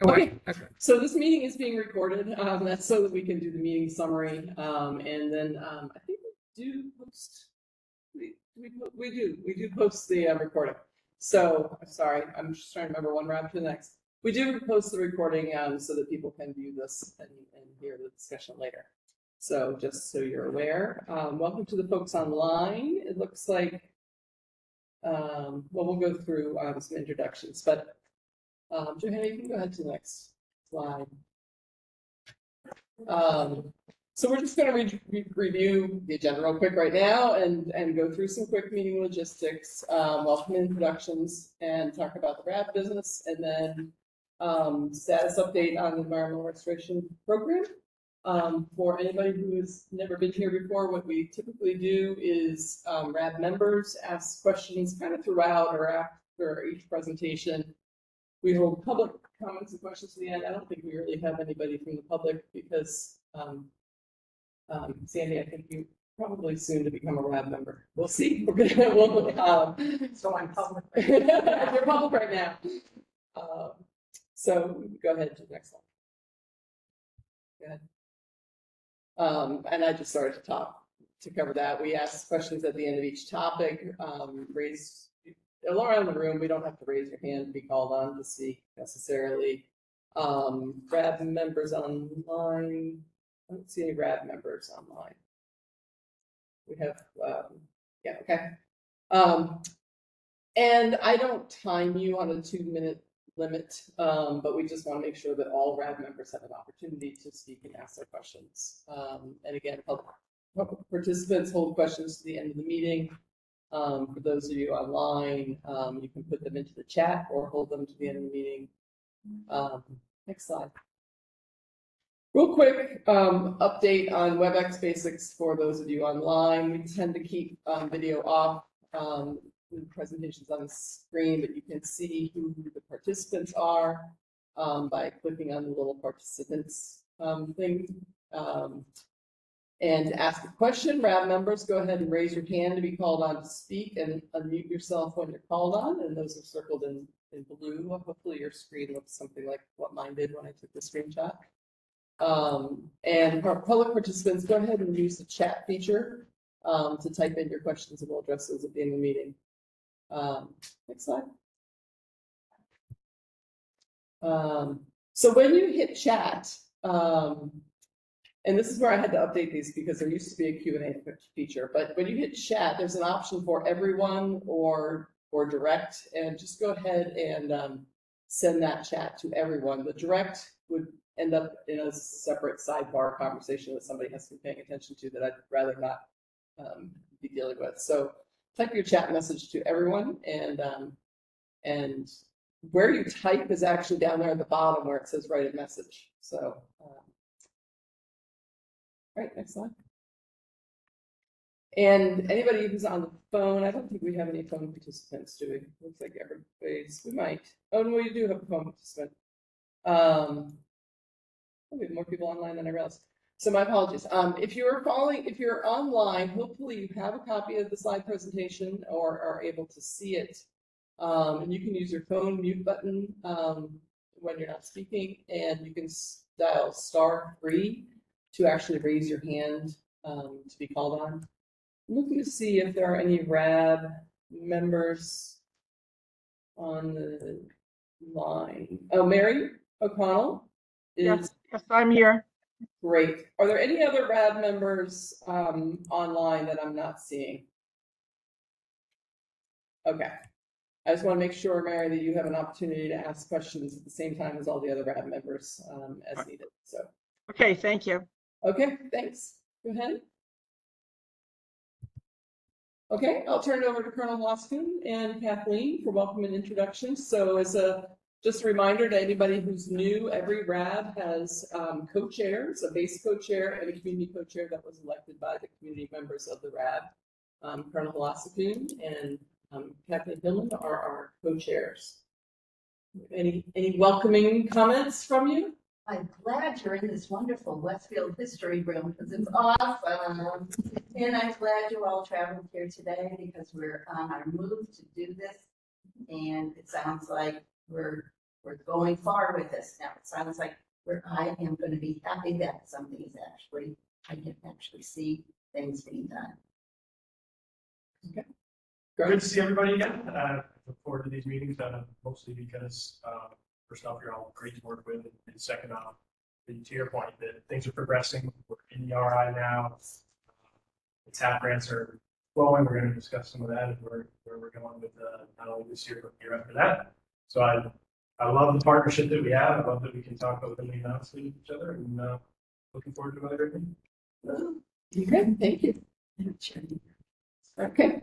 Okay, so this meeting is being recorded. That's so that we can do the meeting summary. And then I think we do post. We do post the recording. So sorry, I'm just trying to remember one RAB to the next. We do post the recording so that people can view this and hear the discussion later. So just so you're aware, welcome to the folks online. It looks like, well, we'll go through some introductions, but Johanna, you can go ahead to the next slide. So we're just going to review the agenda real quick right now and go through some quick meeting logistics, welcome introductions, and talk about the RAB business, and then status update on the environmental restoration program. For anybody who has never been here before, what we typically do is RAB members ask questions kind of throughout or after each presentation. We hold public comments and questions at the end. I don't think we really have anybody from the public because, Sandy, I think you probably soon to become a RAB member. We'll see. We're gonna, so I'm public. You're public right now. So go ahead to the next one. Go ahead. And I just started to cover that. We ask questions at the end of each topic. Raise all around the room. We don't have to raise your hand to be called on to speak necessarily. RAB members online. I don't see any RAB members online. We have, yeah, okay. And I don't time you on a 2-minute limit, but we just want to make sure that all RAB members have an opportunity to speak and ask their questions. And again, public participants hold questions to the end of the meeting. For those of you online, you can put them into the chat or hold them to the end of the meeting. Next slide. Real quick update on WebEx basics for those of you online. We tend to keep video off. The presentations on the screen, but you can see who the participants are by clicking on the little participants thing. And to ask a question, RAB members, go ahead and raise your hand to be called on to speak and unmute yourself when you're called on. And those are circled in blue. Hopefully your screen looks something like what mine did when I took the screenshot. And for public participants, go ahead and use the chat feature to type in your questions, and we'll address those at the end of the meeting. Next slide. So when you hit chat, and this is where I had to update these because there used to be a Q&A feature, but when you hit chat, there's an option for everyone or direct, and just go ahead and send that chat to everyone. The direct would end up in a separate sidebar conversation that somebody has to be paying attention to that I'd rather not be dealing with. So type your chat message to everyone, and where you type is actually down there at the bottom where it says write a message. So, all right, next slide. And anybody who's on the phone, I don't think we have any phone participants, do we? Looks like everybody's, we might. Oh, no, we do have a phone participant. We have more people online than I realized. So my apologies. If you're online, hopefully you have a copy of the slide presentation or are able to see it. And you can use your phone mute button when you're not speaking, and you can dial *3 to actually raise your hand to be called on. I'm looking to see if there are any RAB members on the line. Oh, Mary O'Connell is. Yes, I'm here. Great. Are there any other RAB members online that I'm not seeing? Okay. I just want to make sure, Mary, that you have an opportunity to ask questions at the same time as all the other RAB members as needed. So. Okay, thank you. Okay, thanks. Go ahead. Okay, I'll turn it over to Colonel Hoskin and Kathleen for welcome and introductions. So as just a reminder to anybody who's new, every RAB has co-chairs, a base co-chair and a community co-chair that was elected by the community members of the RAB. Colonel Hoskin and Kathleen Hillman are our co-chairs. Any welcoming comments from you? I'm glad you're in this wonderful Westfield history room because it's awesome. And I'm glad you all traveled here today because we're on our move to do this. And it sounds like we're we're going far with this. Now, it sounds like I am going to be happy that something is actually, I can actually see things being done. Good to see everybody again. Look forward to these meetings, mostly because, first off, you're all great to work with, and second off, to your point, that things are progressing. We're in the RI now. The TAP grants are flowing. We're going to discuss some of that and where we're going with not only this year, but the year after that. So I love the partnership that we have. I love that we can talk openly and honestly with each other, and looking forward to everything. Okay, thank you. Okay,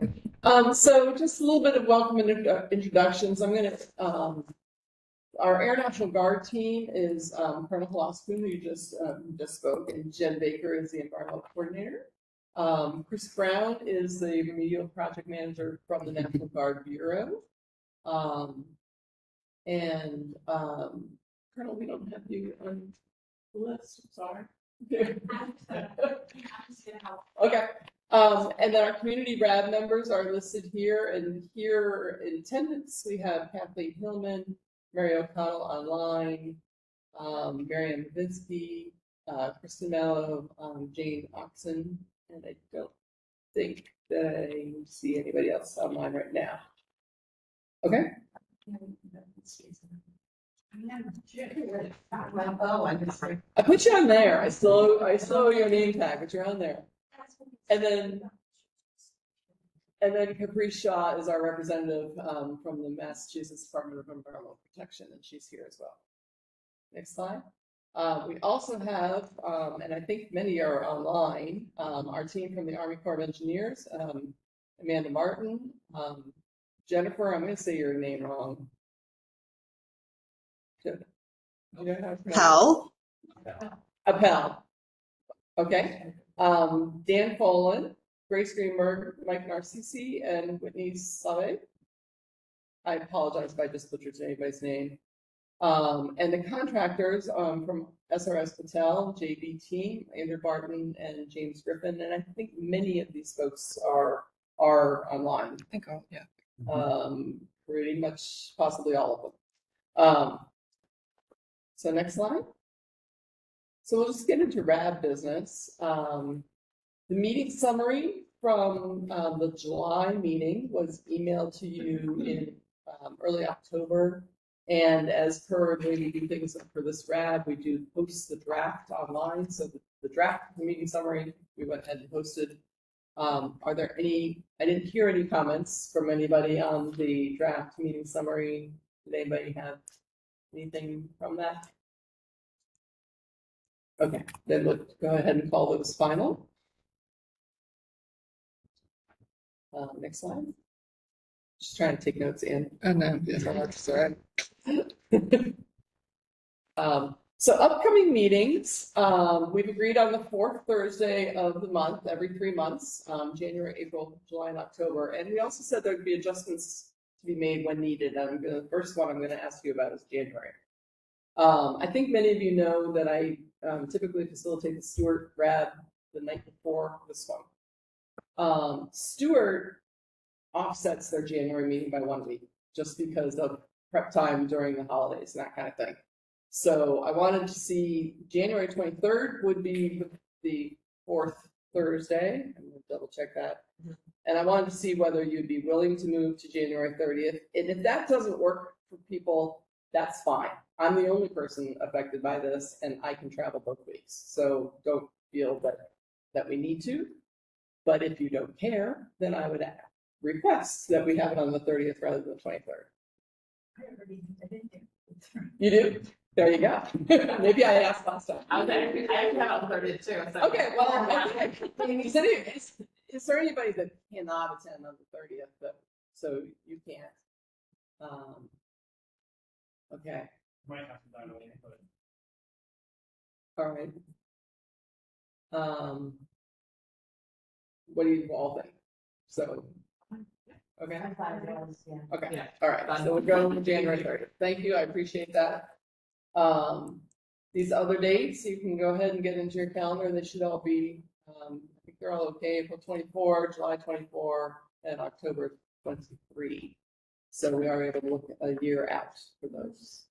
so just a little bit of welcome and introductions. I'm going to, our Air National Guard team is Colonel Holoskun, who just spoke, and Jen Baker is the environmental coordinator. Chris Brown is the remedial project manager from the National Guard Bureau. Colonel, we don't have you on the list, I'm sorry. Okay. And then our community RAB members are listed here, and here in attendance we have Kathleen Hillman, Mary O'Connell online, Marianne Novinsky, Kristen Mallow, Jane Oxen, and I don't think that I see anybody else online right now. Okay. Oh, I'm just like, I put you on there. I still owe your name tag, but you're on there. And then Capri Shaw is our representative from the Massachusetts Department of Environmental Protection, and she's here as well. Next slide. We also have, and I think many are online, our team from the Army Corps of Engineers, Amanda Martin, Jennifer, I'm going to say your name wrong. Pell. Appel. Okay. Dan Folan, Grace Greenberg, Mike Narcisi, and Whitney Save. I apologize if I just butchered anybody's name. And the contractors from SRS Patel, JB Team, Andrew Barton, and James Griffin. And I think many of these folks are online. I think all, yeah. Pretty much, possibly all of them. So next slide. So we'll just get into RAB business. The meeting summary from the July meeting was emailed to you in early October. And as per the way we do things for this RAB, we do post the draft online. So the draft, the meeting summary, we went ahead and posted. Are there any, I didn't hear any comments from anybody on the draft meeting summary. Did anybody have anything from that? Okay, then we'll go ahead and call those final. Next slide. Just trying to take notes in. Oh, no, that's all right. So upcoming meetings, we've agreed on the fourth Thursday of the month, every 3 months, January, April, July, and October. And we also said there'd be adjustments to be made when needed. The first one I'm going to ask you about is January. I think many of you know that I typically facilitate the Stewart RAB the night before this one. Stewart offsets their January meeting by 1 week, just because of prep time during the holidays and that kind of thing. So I wanted to see January 23rd would be the fourth Thursday. I'm going to double check that. And I wanted to see whether you'd be willing to move to January 30th. And if that doesn't work for people, that's fine. I'm the only person affected by this, and I can travel both weeks. So don't feel that we need to. But if you don't care, then I would request that we have it on the 30th rather than the 23rd. You do? There you go. Maybe I asked last time. I have on 30th too. So. Okay, well, is there anybody that cannot attend on the 30th? So you can't. Okay. Might have to dial in, but All right. What do you all think? So, okay. Okay. Yeah. All right. So we'll go with January 30th. Thank you. I appreciate that. These other dates, you can go ahead and get into your calendar. They should all be, I think they're all okay. April 24, July 24, and October 23. So we are able to look a year out for those.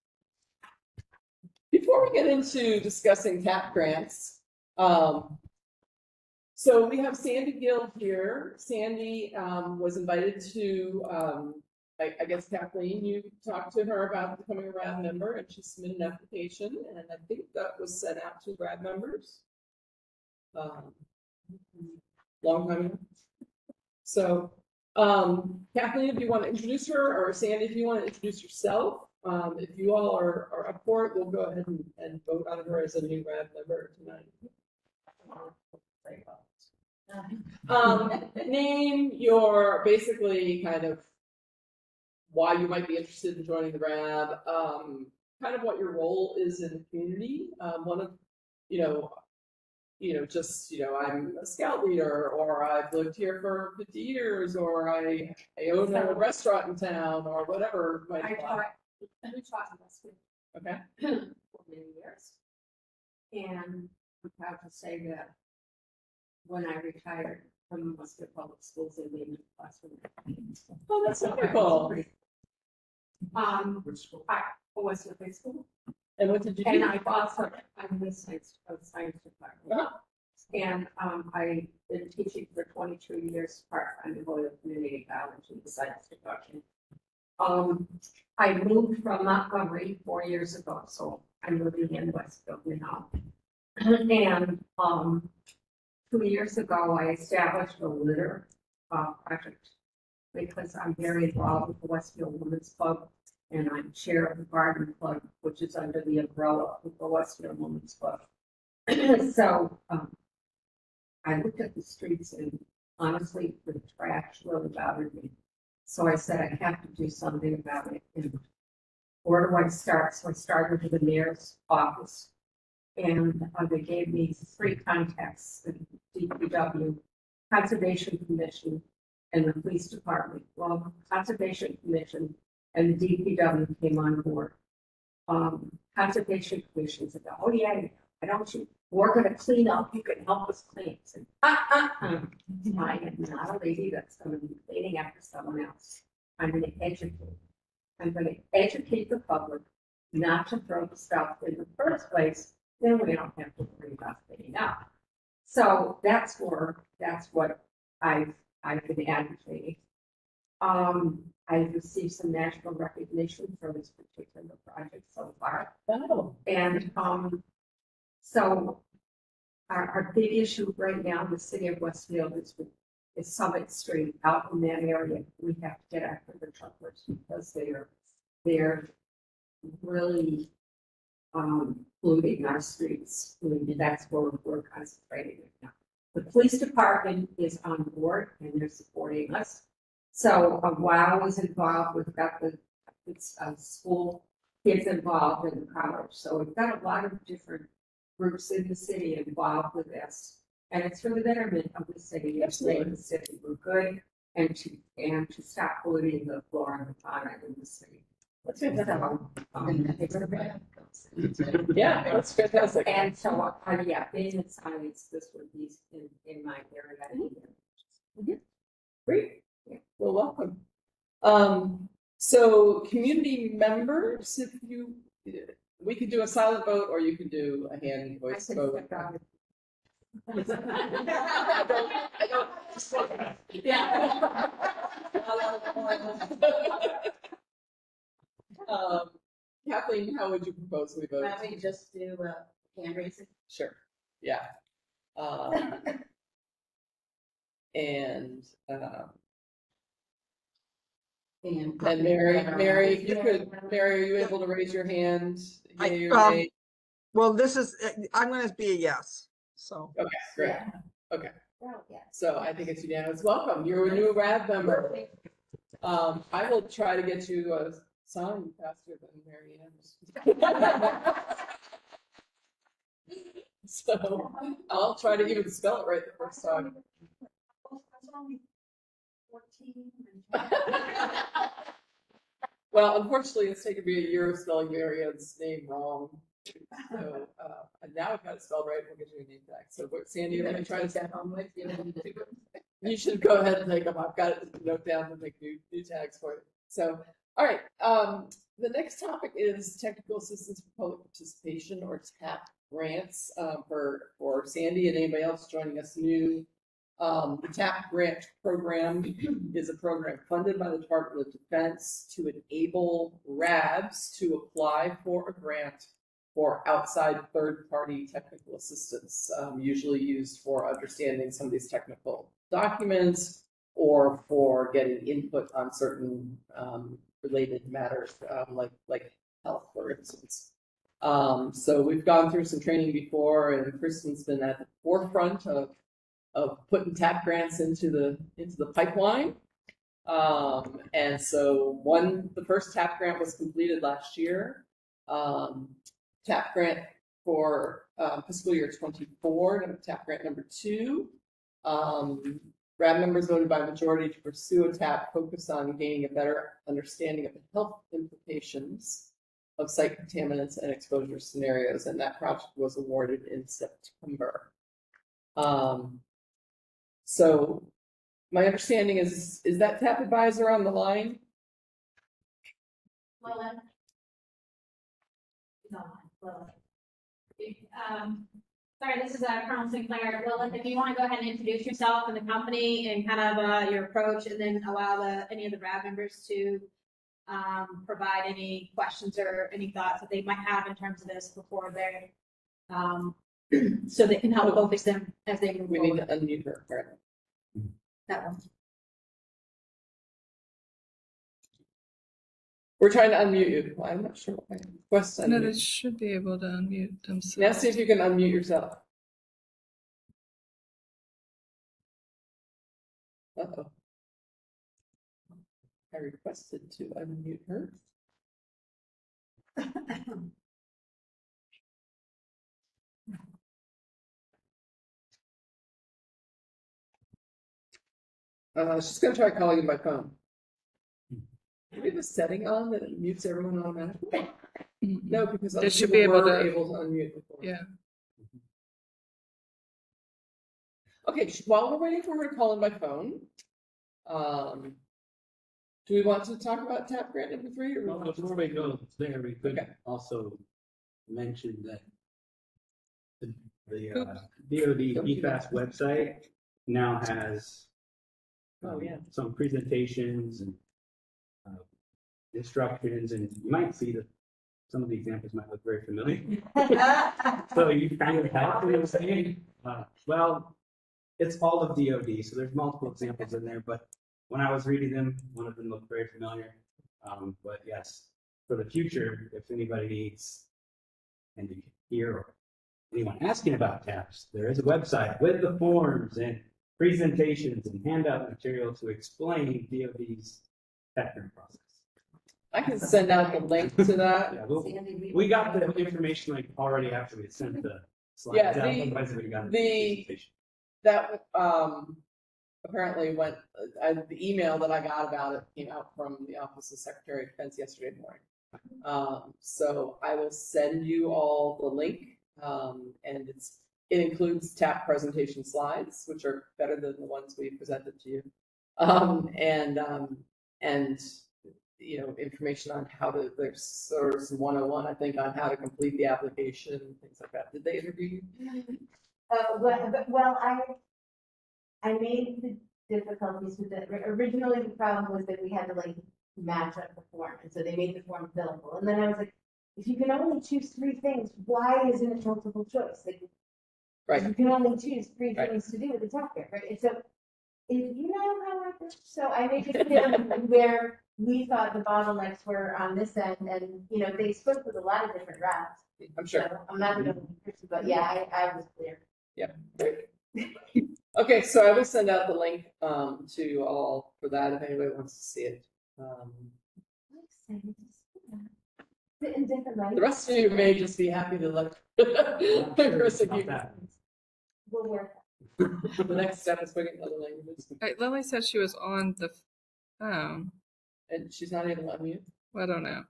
before we get into discussing TAP grants, so we have Sandy Gill here. Sandy was invited to, I guess Kathleen, you talked to her about becoming a RAB member, and she submitted an application, and I think that was sent out to RAB members. Long time ago. So, Kathleen, if you want to introduce her, or Sandy, if you want to introduce yourself, if you all are up for it, we'll go ahead and vote on her as a new RAB member tonight. Name your basically kind of why you might be interested in joining the RAB, kind of what your role is in the community. One of, just, I'm a scout leader, or I've lived here for 50 years, or I own a restaurant in town, or whatever. I taught in Westwood Okay. for many years. And I'm proud to say that when I retired from Westwood Public Schools, they made me a classroom. Oh, that's wonderful. Which school? I Westwood High School. And what did you And do? I also, I'm the science department. Uh-huh. And I've been teaching for 22 years, part-time in Loyola Community College in the science department. I moved from Montgomery 4 years ago, so I'm living in Westfield now. And 2 years ago, I established a litter project because I'm very involved with the Westfield Women's Club, and I'm chair of the Garden Club, which is under the umbrella of the Westfield Women's Club. So I looked at the streets, and honestly, the trash really bothered me. So I said, I have to do something about it. And where do I start? So I started with the mayor's office, and they gave me 3 contacts: the DPW, Conservation Commission, and the police department. Well, Conservation Commission and the DPW came on board. Conservation Commission said, "Oh yeah, why don't you? We're going to clean up. You can help us clean." I said, I am not a lady that's going to be cleaning after someone else. I'm going to educate. I'm going to educate the public not to throw the stuff in the first place. Then we don't have to worry about cleaning up. So that's what I've been advocating. I've received some national recognition for this particular project so far. Oh. And so our big issue right now in the city of Westfield is Summit Street. Out in that area, we have to get after the truckers because they're really polluting our streets. That's where we're concentrating right now. The police department is on board and they're supporting us. So WOW is involved. We've got the school kids involved in the college. So we've got a lot of different groups in the city involved with this. And it's for the betterment of the city. It's making the city look good and to stop polluting the flora and the fauna in the city. That's fantastic. So, Yeah, that's fantastic. and so, yeah, being in science, this would be in my area. Great. Well, welcome. So community members, we could do a silent vote, or you could do a hand voice vote. Yeah. Kathleen, how would you propose we vote? Why don't we just do hand raising? Sure. Yeah. And Mary, if you could, Mary, are you able to raise your hand? Yay or nay? Well, I'm going to be a yes. So. Okay, great. Yeah. Okay. Oh, yeah. So I think it's unanimous. Welcome. You're a new RAB member. I will try to get you a sign faster than Mary Ann's. So I'll try to even spell it right the first time. Well, unfortunately, it's taken me a year of spelling Mary Ann's name wrong. So, and now I've got it spelled right. We'll get you a name tag. So, Sandy, you're going to try to send home with you. You should go ahead and take them. I've got it note down to make new tags for you. So, All right, the next topic is technical assistance for public participation, or TAP grants, for Sandy and anybody else joining us new. The TAP grant program is a program funded by the Department of Defense to enable RABs to apply for a grant for outside third-party technical assistance, usually used for understanding some of these technical documents or for getting input on certain related matters, like health, for instance. So we've gone through some training before, and Kristen's been at the forefront of putting TAP grants into the pipeline. And so the first TAP grant was completed last year. TAP grant for fiscal year 24, TAP grant number 2. RAB members voted by majority to pursue a TAP focused on gaining a better understanding of the health implications of site contaminants and exposure scenarios, and that project was awarded in September. So my understanding is that TAP advisor on the line? Well, no, well, sorry, this is Colonel Sinclair. Well, if you want to go ahead and introduce yourself and the company and kind of your approach, and then allow any of the RAB members to provide any questions or any thoughts that they might have in terms of this before they're so they can help focus them as they move We forward. need to unmute her. Apparently. That one. We're trying to unmute you. Well, I'm not sure what my request No, unmute. they should be able to unmute themselves. Now see if you can unmute yourself. Uh-oh. I requested to unmute her. She's gonna try calling you by phone. Do we have a setting on that it mutes everyone automatically? No, because They other should people be able were to- able to unmute before. Yeah. Okay, while we're waiting for her to call in by phone, do we want to talk about TAP grant number 3? Or Well, before we go there, we could Okay. also mention that the Don't DoD do PFAS website now has Oh, yeah. some presentations and instructions, and you might see that some of the examples might look very familiar. So you kind of have what I'm saying. Well, it's all of DoD, so there's multiple examples in there, but when I was reading them, one of them looked very familiar. But yes, for the future, if anybody needs, and you hear or anyone asking about TAPs, there is a website with the forms and presentations and handout material to explain DoD's TAP process. I can send out the link to that. Yeah, we got the information like already after we sent the slides Yeah, out. Otherwise we got the- presentation. That apparently went, the email that I got about it came out from the Office of Secretary of Defense yesterday morning. So I will send you all the link, and it includes TAP presentation slides, which are better than the ones we presented to you. And information on how to, there's sort of some 101, I think, on how to complete the application, things like that. Did they interview you? Well, I made the difficulties with it. Originally, the problem was that we had to like match up the form, and so they made the form fillable. And then I was like, if you can only choose 3 things, why isn't it multiple choice? Like, Right. you can only choose 3 Right. things to do with the topic, right? And so, if you know how I work, so I made it clear where we thought the bottlenecks were on this end, and they spoke with a lot of different routes. I'm sure. So I'm not going to, but yeah, I was clear. Okay, so I will send out the link to you all for that if anybody wants to see it. I'm excited to see that. Sit in different The lights. rest of you may just be happy to let I'm not sure Chris and about you. that. We'll work. The next step is putting other languages, Right, Lily said she was on the phone. and she's not able to unmute. Well, I don't know.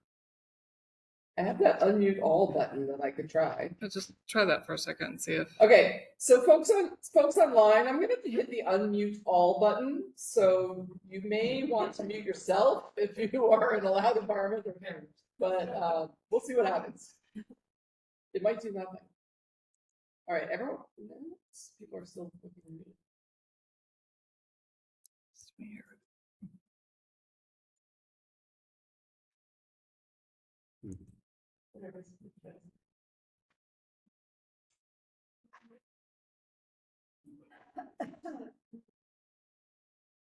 I have that unmute all button that I could try. Let's just try that for a second and see if. Okay, so folks online, I'm gonna have to hit the unmute all button. So you may want to mute yourself if you are in a loud environment, but we'll see what happens. It might do nothing. All right, everyone. People are still looking at me. It's weird.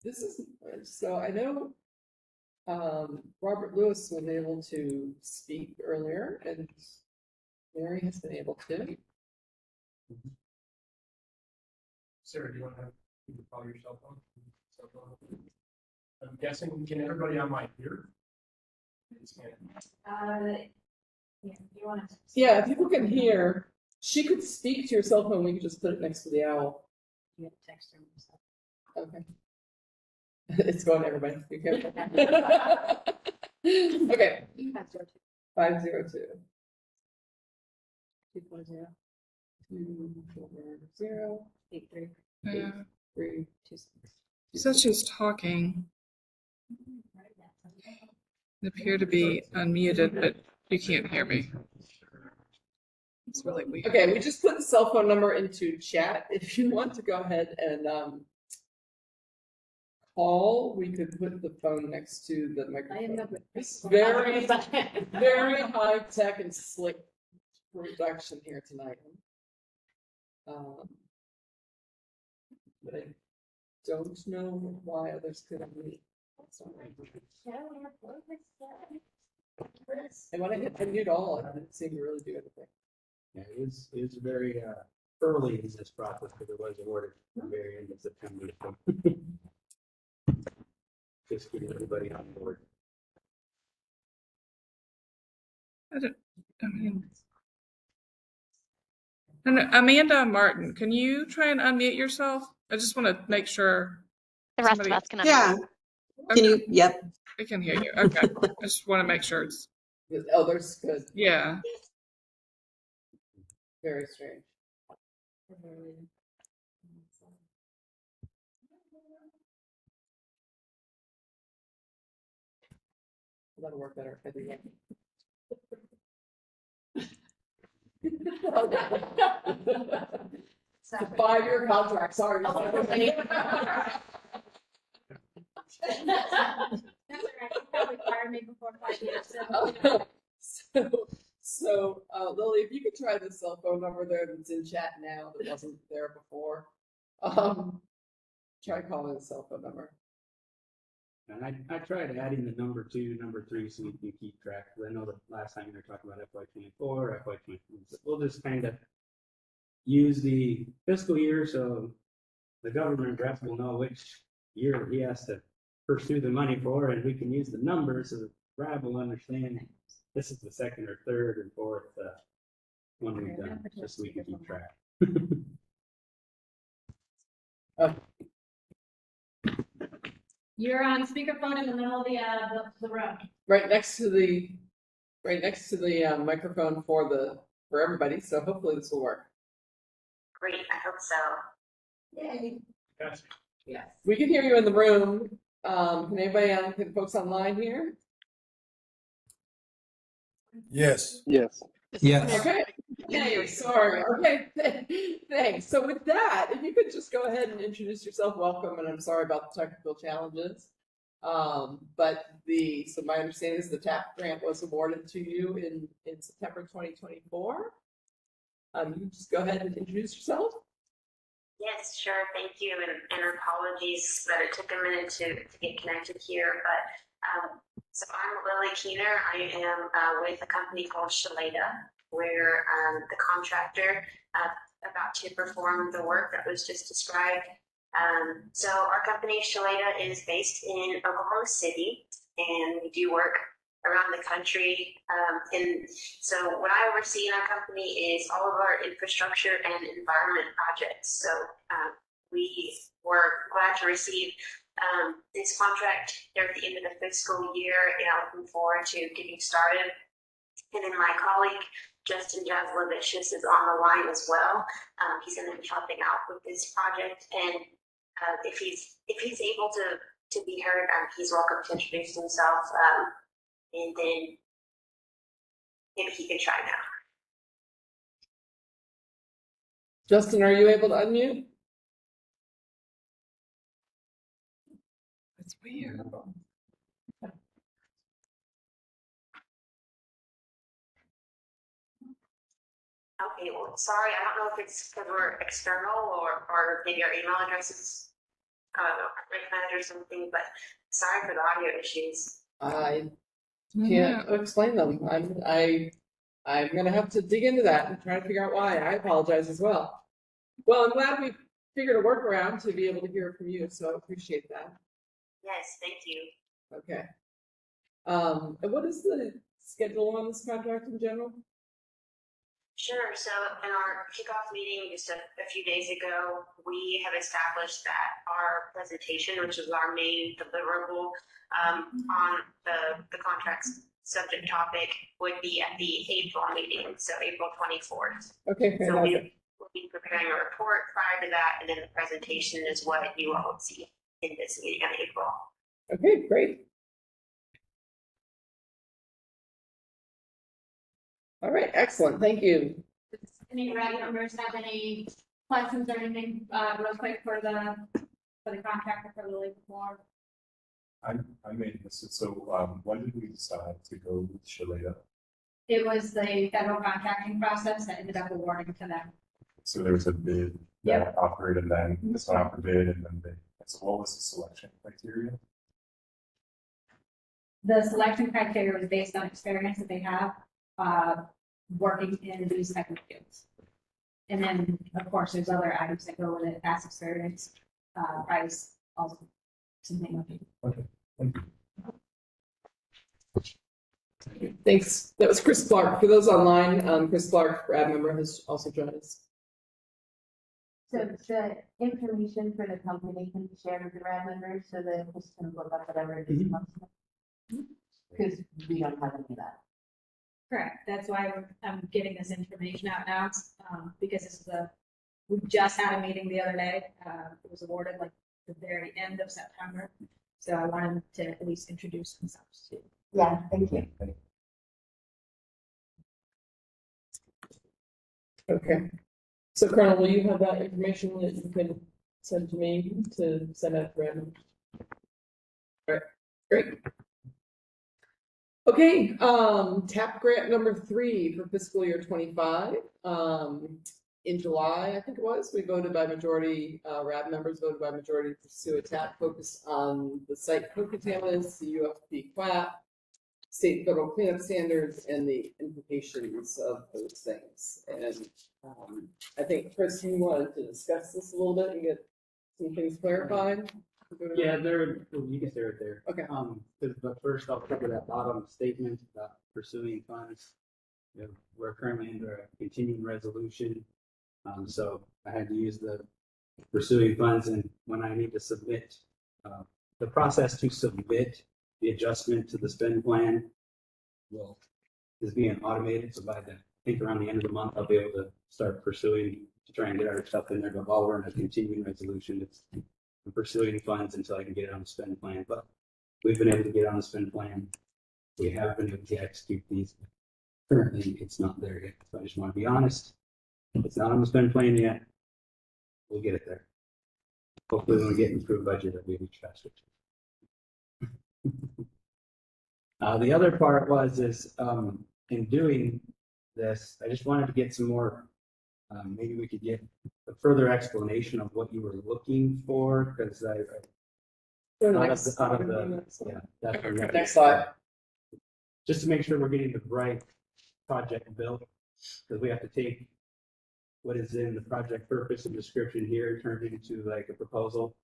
This is so I know Robert Lewis was able to speak earlier, and Mary has been able to. Sarah, do you want to call your cell phone? I'm guessing, can everybody on my ear? Yeah, you want to? Yeah, if people can hear, she could speak to your cell phone. We could just put it next to the owl. You text her. Okay. It's going to everybody. Be careful. Okay. 502. 240. 240. 83. Yeah. 3. She said she's talking. They appear to be unmuted, but you can't hear me. It's really weird. Okay, we just put the cell phone number into chat. If you want to go ahead and call, we could put the phone next to the microphone. It's very, very high tech and slick production here tonight. But I don't know why others couldn't meet. And when I hit unmute all, it didn't seem to really do anything. Yeah, it's very early in this process because it was awarded at the very end of September. So just getting everybody on board. And Amanda Martin, can you try and unmute yourself? I just want to make sure. The rest of somebody- us can. Yeah. Okay. Can you? Yep. I can hear you. Okay. I just want to make sure it's. Oh, there's good. Yeah. Very strange. That'll work better if I do that. It's a 5-year contract, sorry. That's all right. Probably fire me before 5 years. So, Lily, if you could try the cell phone number there that's in chat now that wasn't there before. Try calling the cell phone number. And I tried adding the number 2, number 3, so we can keep track. Because I know that last time we were talking about FY24, FY25. So we'll just kind of use the fiscal year so the government rep will know which year he has to pursue the money for, and we can use the numbers so the RAB will understand this is the second or third or fourth one we've done, just so we can keep track. You're on speakerphone in the middle of the room. Right next to the microphone for everybody. So hopefully this will work. Great, I hope so. Yay. Gotcha. Yes. We can hear you in the room. Can anybody can folks online hear? Yes. Yes. Okay. Hey, sorry. Okay. Thanks. So with that, if you could just go ahead and introduce yourself, welcome, and I'm sorry about the technical challenges. But so my understanding is the TAP grant was awarded to you in September 2024. You can just go ahead and introduce yourself. Yes, sure, thank you, and apologies that it took a minute to get connected here, but so I'm Lily Keener. I am with a company called Shaleda. We're the contractor about to perform the work that was just described. So our company Shaleda is based in Oklahoma City, and we do work around the country. And so what I oversee in our company is all of our infrastructure and environment projects. So we were glad to receive this contract there at the end of the fiscal year, and I'm looking forward to getting started. And then my colleague, Justin Jaslevicius, is on the line as well. He's going to be helping out with this project. And if he's able to be heard, he's welcome to introduce himself. And then maybe he can try now. Justin, are you able to unmute? That's weird. Okay, well, sorry, I don't know if it's because we're external or maybe our email addresses, recognized or something, but sorry for the audio issues. I can't explain them. I'm gonna have to dig into that and try to figure out why. I apologize as well. Well, I'm glad we figured a workaround to be able to hear from you, so I appreciate that. Yes, thank you. Okay. And what is the schedule on this contract in general? Sure. So in our kickoff meeting just a few days ago, we have established that our presentation, which is our main deliverable on the contract's subject topic, would be at the April meeting, so April 24th. Okay, So fantastic. we'll be preparing a report prior to that, and then the presentation is what you all will see in this meeting in April. Okay, great. All right, excellent. Thank you. Does any RAB members have any questions or anything, real quick for the contractor for the labor board? I made this. So when did we decide to go with Shaleda? It was the federal contracting process that ended up awarding to them. So there was a bid that offered, and then this went out for bid, and then so what was the selection criteria? The selection criteria was based on experience that they have working in these type of fields. And then, of course, there's other items that go with it, past experience, price, also something like that. Okay, thank you. Thanks. That was Chris Clark. For those online, Chris Clark, RAB member, has also joined us. So the information for the company can be shared with the RAD members so that we can look up whatever it is. Because we don't have any of that. Correct. That's why I'm getting this information out now, because this is we just had a meeting the other day. It was awarded like the very end of September. So I wanted to at least introduce themselves too. Yeah, thank you. Okay. So Colonel, will you have that information that you can send to me to send out to RAB members? All right, great. Okay, TAP grant number 3 for fiscal year 25. In July, I think it was, we voted by majority, RAB members voted by majority to pursue a TAP focused on the site code contaminants, the UFP QAP, state and federal cleanup standards, and the implications of those things. And I think, Chris, you wanted to discuss this a little bit and get some things clarified. Yeah, you can stay right there. Okay. But first I'll cover that bottom statement about pursuing funds. You know, we're currently under a continuing resolution. So I had to use the pursuing funds, and when I need to submit, the process to submit the adjustment to the spend plan is being automated. So by I think around the end of the month, I'll be able to start pursuing to try and get our stuff in there. But while we're in a continuing resolution, I'm pursuing funds until I can get it on the spend plan. But we've been able to get on the spend plan. We have been able to execute these. Currently, it's not there yet. So I just want to be honest. It's not on the spend plan yet. We'll get it there. Hopefully, when we get improved budget, it'll be much faster. The other part is in doing this, I just wanted to get some more. Maybe we could get a further explanation of what you were looking for, because Next slide. Just to make sure we're getting the right project built, because we have to take what is in the project purpose and description here, turn it into like a proposal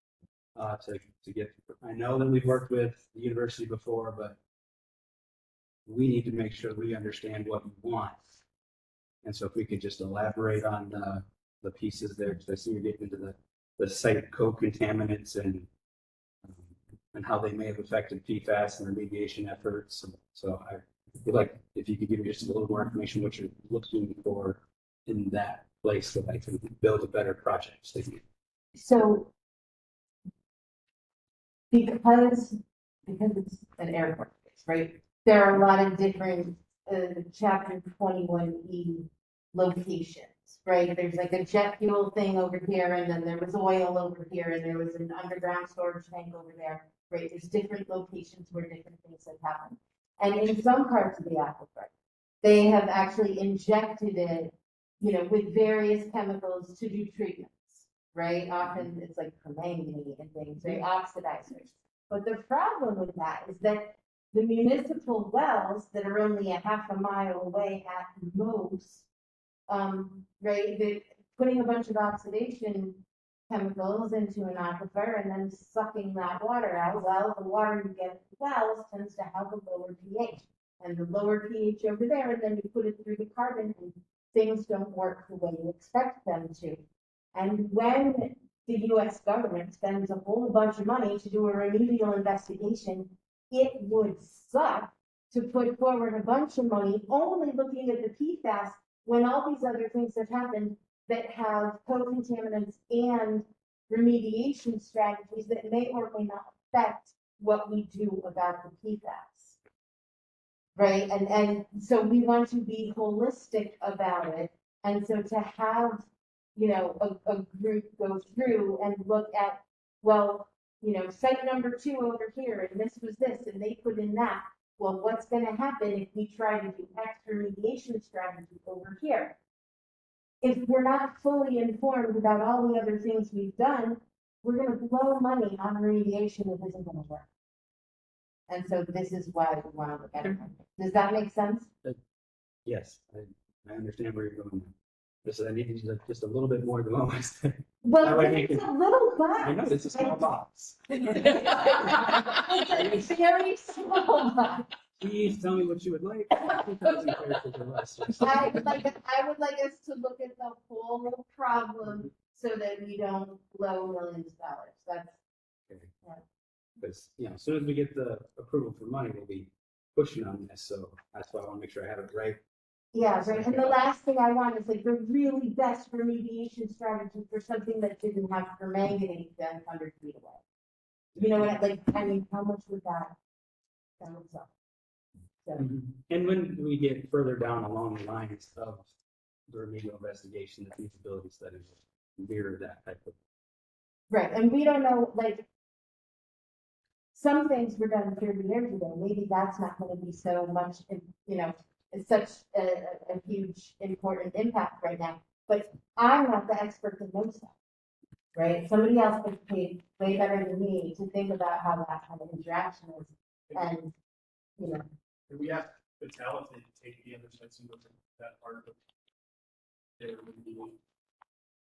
to get. I know that we've worked with the university before, but we need to make sure we understand what we want. And so if we could just elaborate on the pieces there, because I see you're getting into the site co-contaminants and how they may have affected PFAS and remediation efforts. And so like, if you could give me just a little more information, what you're looking for in that place so that I can build a better project. So because it's an airport base, right? There are a lot of different chapter 21E locations, right? There's like a jet fuel thing over here, and then there was oil over here, and there was an underground storage tank over there, right? There's different locations where different things have happened. And in some parts of the aquifer, they have actually injected it, with various chemicals to do treatments, right? Often it's like permanganate and things, right? Oxidizers. But the problem with that is that the municipal wells that are only a half a mile away at most, right, putting a bunch of oxidation chemicals into an aquifer and then sucking that water out. Well, the water you get at the wells tends to have a lower pH, and the lower pH over there, and then you put it through the carbon, and things don't work the way you expect them to. And when the US government spends a whole bunch of money to do a remedial investigation, it would suck to put forward a bunch of money only looking at the PFAS when all these other things have happened that have co-contaminants and remediation strategies that may or may not affect what we do about the PFAS. Right, and so we want to be holistic about it, and so to have, a group go through and look at, well, site number 2 over here, and this was this, and they put in that. Well, what's gonna happen if we try to do X remediation strategy over here? If we're not fully informed about all the other things we've done, we're gonna blow money on remediation that isn't gonna work. And so this is why we want to look at it. Does that make sense? Yes, I understand where you're going. I need just a little bit more than what I said. Well, it's a little box. I know, it's a small box. It's a very small box. Please tell me what you would like. I would like us to look at the whole problem so that we don't blow millions of dollars. That's okay. Because, as soon as we get the approval for money, we'll be pushing on this. So that's why I want to make sure I have it right. Yeah, right. And the last thing I want is like the really best remediation strategy for something that didn't have permanganate 100 feet away. You know what? How much would that up? So. And when we get further down along the lines of the remedial investigation, the feasibility studies mirror that type of. Right, and we don't know, some things were done 30 years ago. Maybe that's not going to be so much, it's such a huge, important impact right now. But I'm not the expert that knows that, right? Somebody else gets paid way better than me to think about how that kind of interaction is. And, And we have the talent to take the other sites and look at that part of it.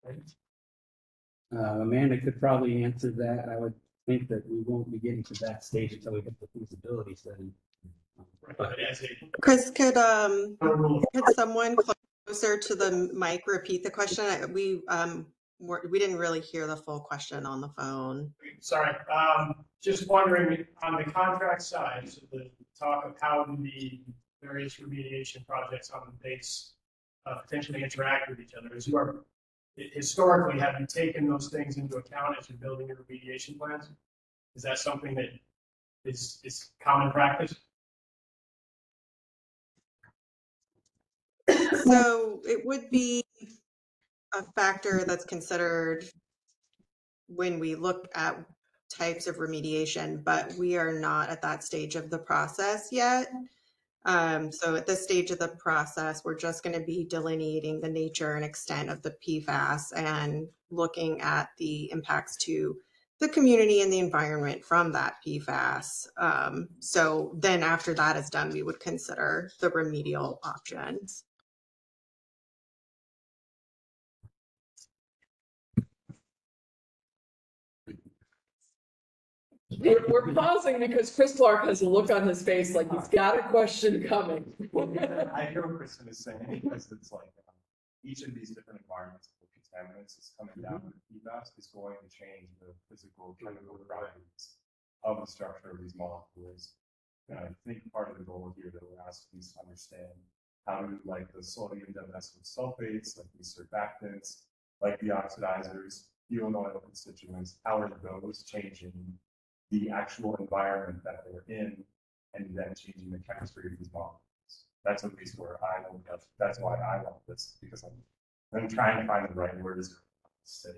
Right? Amanda could probably answer that. I would think that we won't be getting to that stage until we get the feasibility study. Chris, could someone closer to the mic repeat the question? We didn't really hear the full question on the phone. Sorry, just wondering on the contract side, so the talk of how do the various remediation projects on the base potentially interact with each other. As you are historically, have you taken those things into account as you're building your remediation plans? Is that something that is common practice? So it would be a factor that's considered when we look at types of remediation, but we are not at that stage of the process yet. So at this stage of the process, we're just going to be delineating the nature and extent of the PFAS and looking at the impacts to the community and the environment from that PFAS. So then after that is done, we would consider the remedial options. We're pausing because Chris Clark has a look on his face like he's got a question coming. I hear what Kristen is saying because it's like each of these different environments for contaminants is coming down with PFAS is going to change the physical chemical properties of the structure of these molecules. And I think part of the goal here that we're asking is to understand how do like the sodium dimethyl sulfates, like these surfactants, like the oxidizers, fuel and oil constituents, how are those changing the actual environment that they're in, and then changing the chemistry of these molecules. That's at least where I want. That's why I want this, because I'm trying to find the right words to say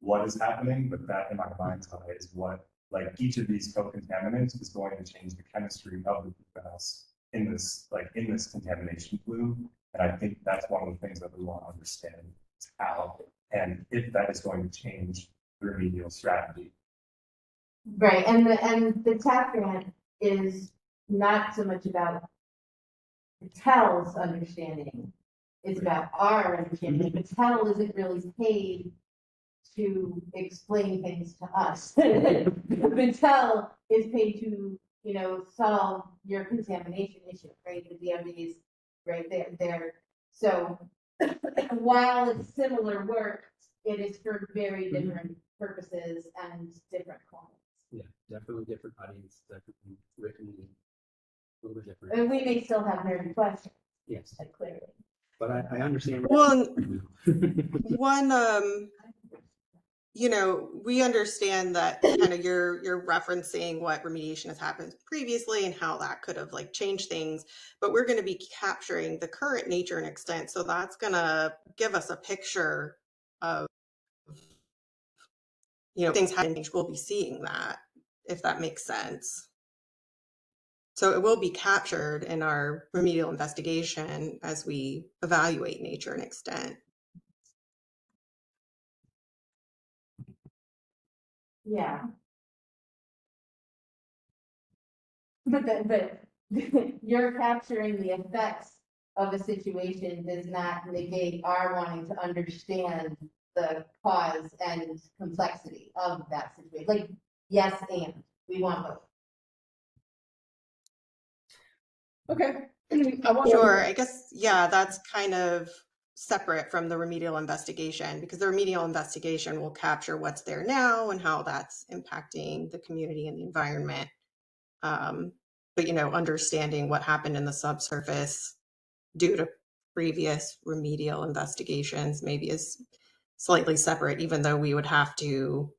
what is happening, but that in my mind's eye is what, like, each of these co-contaminants is going to change the chemistry of the PFAS in this contamination plume. And I think that's one of the things that we want to understand is how and if that is going to change the remedial strategy. Right, and the TAP grant is not so much about the TEL's understanding, it's about our understanding. The TEL isn't really paid to explain things to us. The TEL is paid to, solve your contamination issue, right? The DOD is right there. So while it's similar work, it is for very different purposes and different clients. Yeah, definitely different audience, definitely written, a little bit different. And we may still have nerdy questions, Yes, like clearly. but I understand. Well, one, we understand that kind of you're referencing what remediation has happened previously and how that could have like changed things, but we're going to be capturing the current nature and extent. So that's going to give us a picture of, things happening. We'll be seeing that, if that makes sense. So it will be captured in our remedial investigation as we evaluate nature and extent. Yeah. But you're capturing the effects of a situation does not negate our wanting to understand the cause and complexity of that situation. Like, yes, and we want both. Okay. Sure, I guess, yeah, that's kind of separate from the remedial investigation, because the remedial investigation will capture what's there now and how that's impacting the community and the environment. But, understanding what happened in the subsurface due to previous remedial investigations maybe is slightly separate, even though we would have to,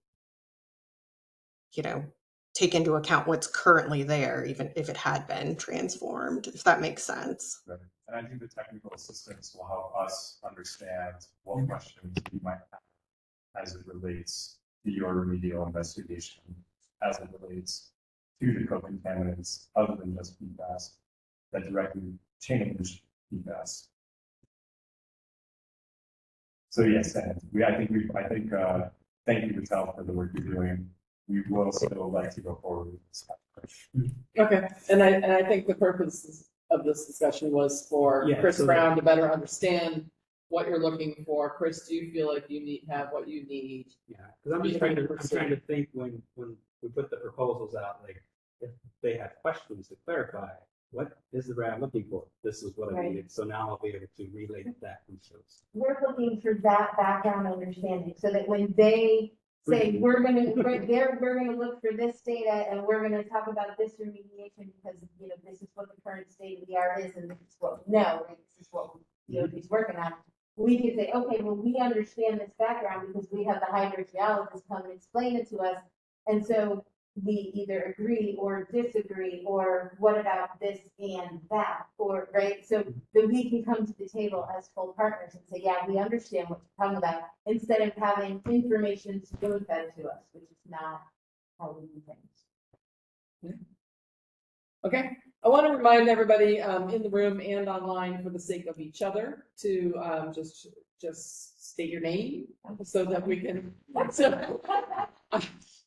take into account what's currently there, even if it had been transformed, if that makes sense. Right. And I think the technical assistance will help us understand what questions we might have as it relates to your remedial investigation, as it relates to the co-contaminants other than just PFAS that directly change PFAS. So yes, and thank you, Patel, for the work you're doing. We will still like to go forward with this. Okay, and I think the purpose of this discussion was for Chris Brown to better understand what you're looking for. Chris, do you feel like you have what you need? Yeah, because I'm trying to think when we put the proposals out, like if they have questions to clarify, what is the RAB looking for? This is what I needed. So now I'll be able to relate that themselves. We're looking for that background understanding so that when they say we're going to look for this data and we're going to talk about this remediation because this is what the current state of the art is and this is what we know, right? This is what DOD is working on. We could say, okay, well, we understand this background because we have the hydrogeologist come and explain it to us, and so we either agree or disagree, or what about this and that, or right? So that we can come to the table as full partners and say, yeah, we understand what you're talking about, instead of having information spoon fed to us, which is not how we do things. Okay, I want to remind everybody in the room and online, for the sake of each other, to just state your name so that we can. So,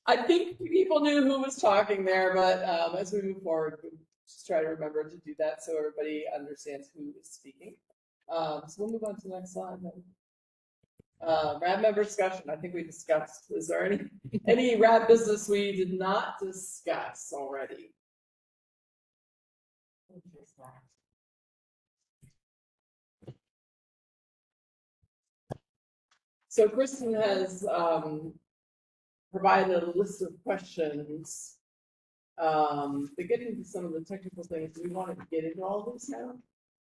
I think people knew who was talking there, but as we move forward, we just try to remember to do that so everybody understands who is speaking. So we'll move on to the next slide then. RAB member discussion. I think we discussed. Is there any RAB business we did not discuss already? So Kristen has provided a list of questions But getting into some of the technical things, do we want to get into all this now?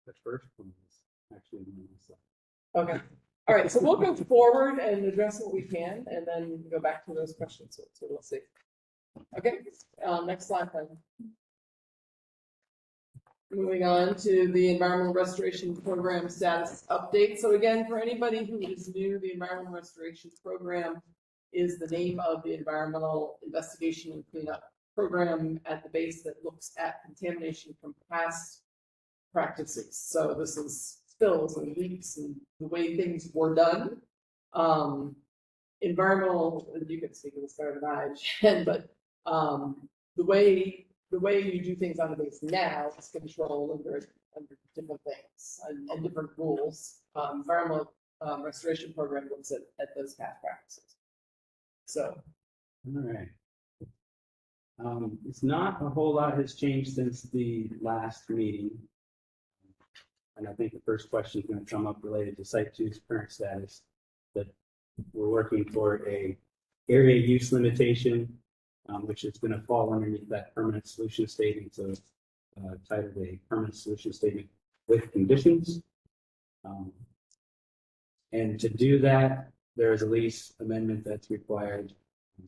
The first one is actually the most. Okay, all right, so we'll go forward and address what we can, and then go back to those questions, so we'll see. Okay, next slide, then. Moving on to the Environmental Restoration Program status update. So again, for anybody who is new, the Environmental Restoration Program is the name of the environmental investigation and cleanup program at the base that looks at contamination from past practices. So this is spills and leaks and the way things were done. Environmental, you can speak of this better than I, Jen, but the way you do things on the base now is controlled under different things and different rules. Environmental restoration program looks at those past practices. So. All right. It's not a whole lot has changed since the last meeting. And I think the first question is going to come up related to Site 2's current status, that we're working for a area use limitation, which is going to fall underneath that permanent solution statement. So titled a permanent solution statement with conditions. And to do that, there is a lease amendment that's required.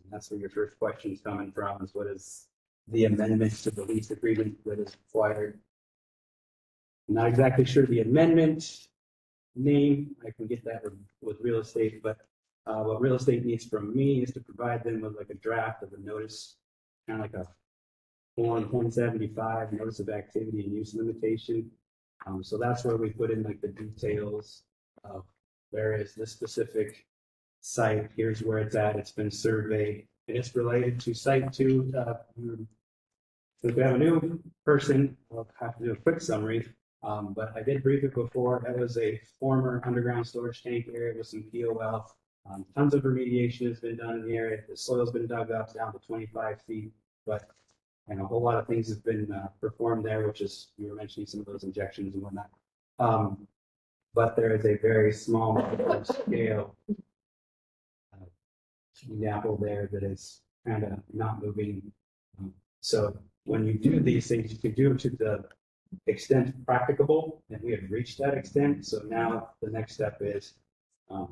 That's where your first question is coming from, is what is the amendment to the lease agreement that is required. I'm not exactly sure the amendment name. I can get that with real estate, but what real estate needs from me is to provide them with like a draft of a notice, kind of like a form 175 notice of activity and use limitation. So that's where we put in like the details of where is this specific site, here's where it's at, it's been surveyed, and it's related to Site 2. Since we have a new person, we'll have to do a quick summary. But I did brief it before. That was a former underground storage tank area with some POL. Tons of remediation has been done in the area. The soil's been dug up down to 25 feet, and a whole lot of things have been performed there, which is, you were mentioning some of those injections and whatnot. But there is a very small scale apple there that is kind of not moving. So when you do these things, you can do them to the extent practicable, and we have reached that extent. So now the next step is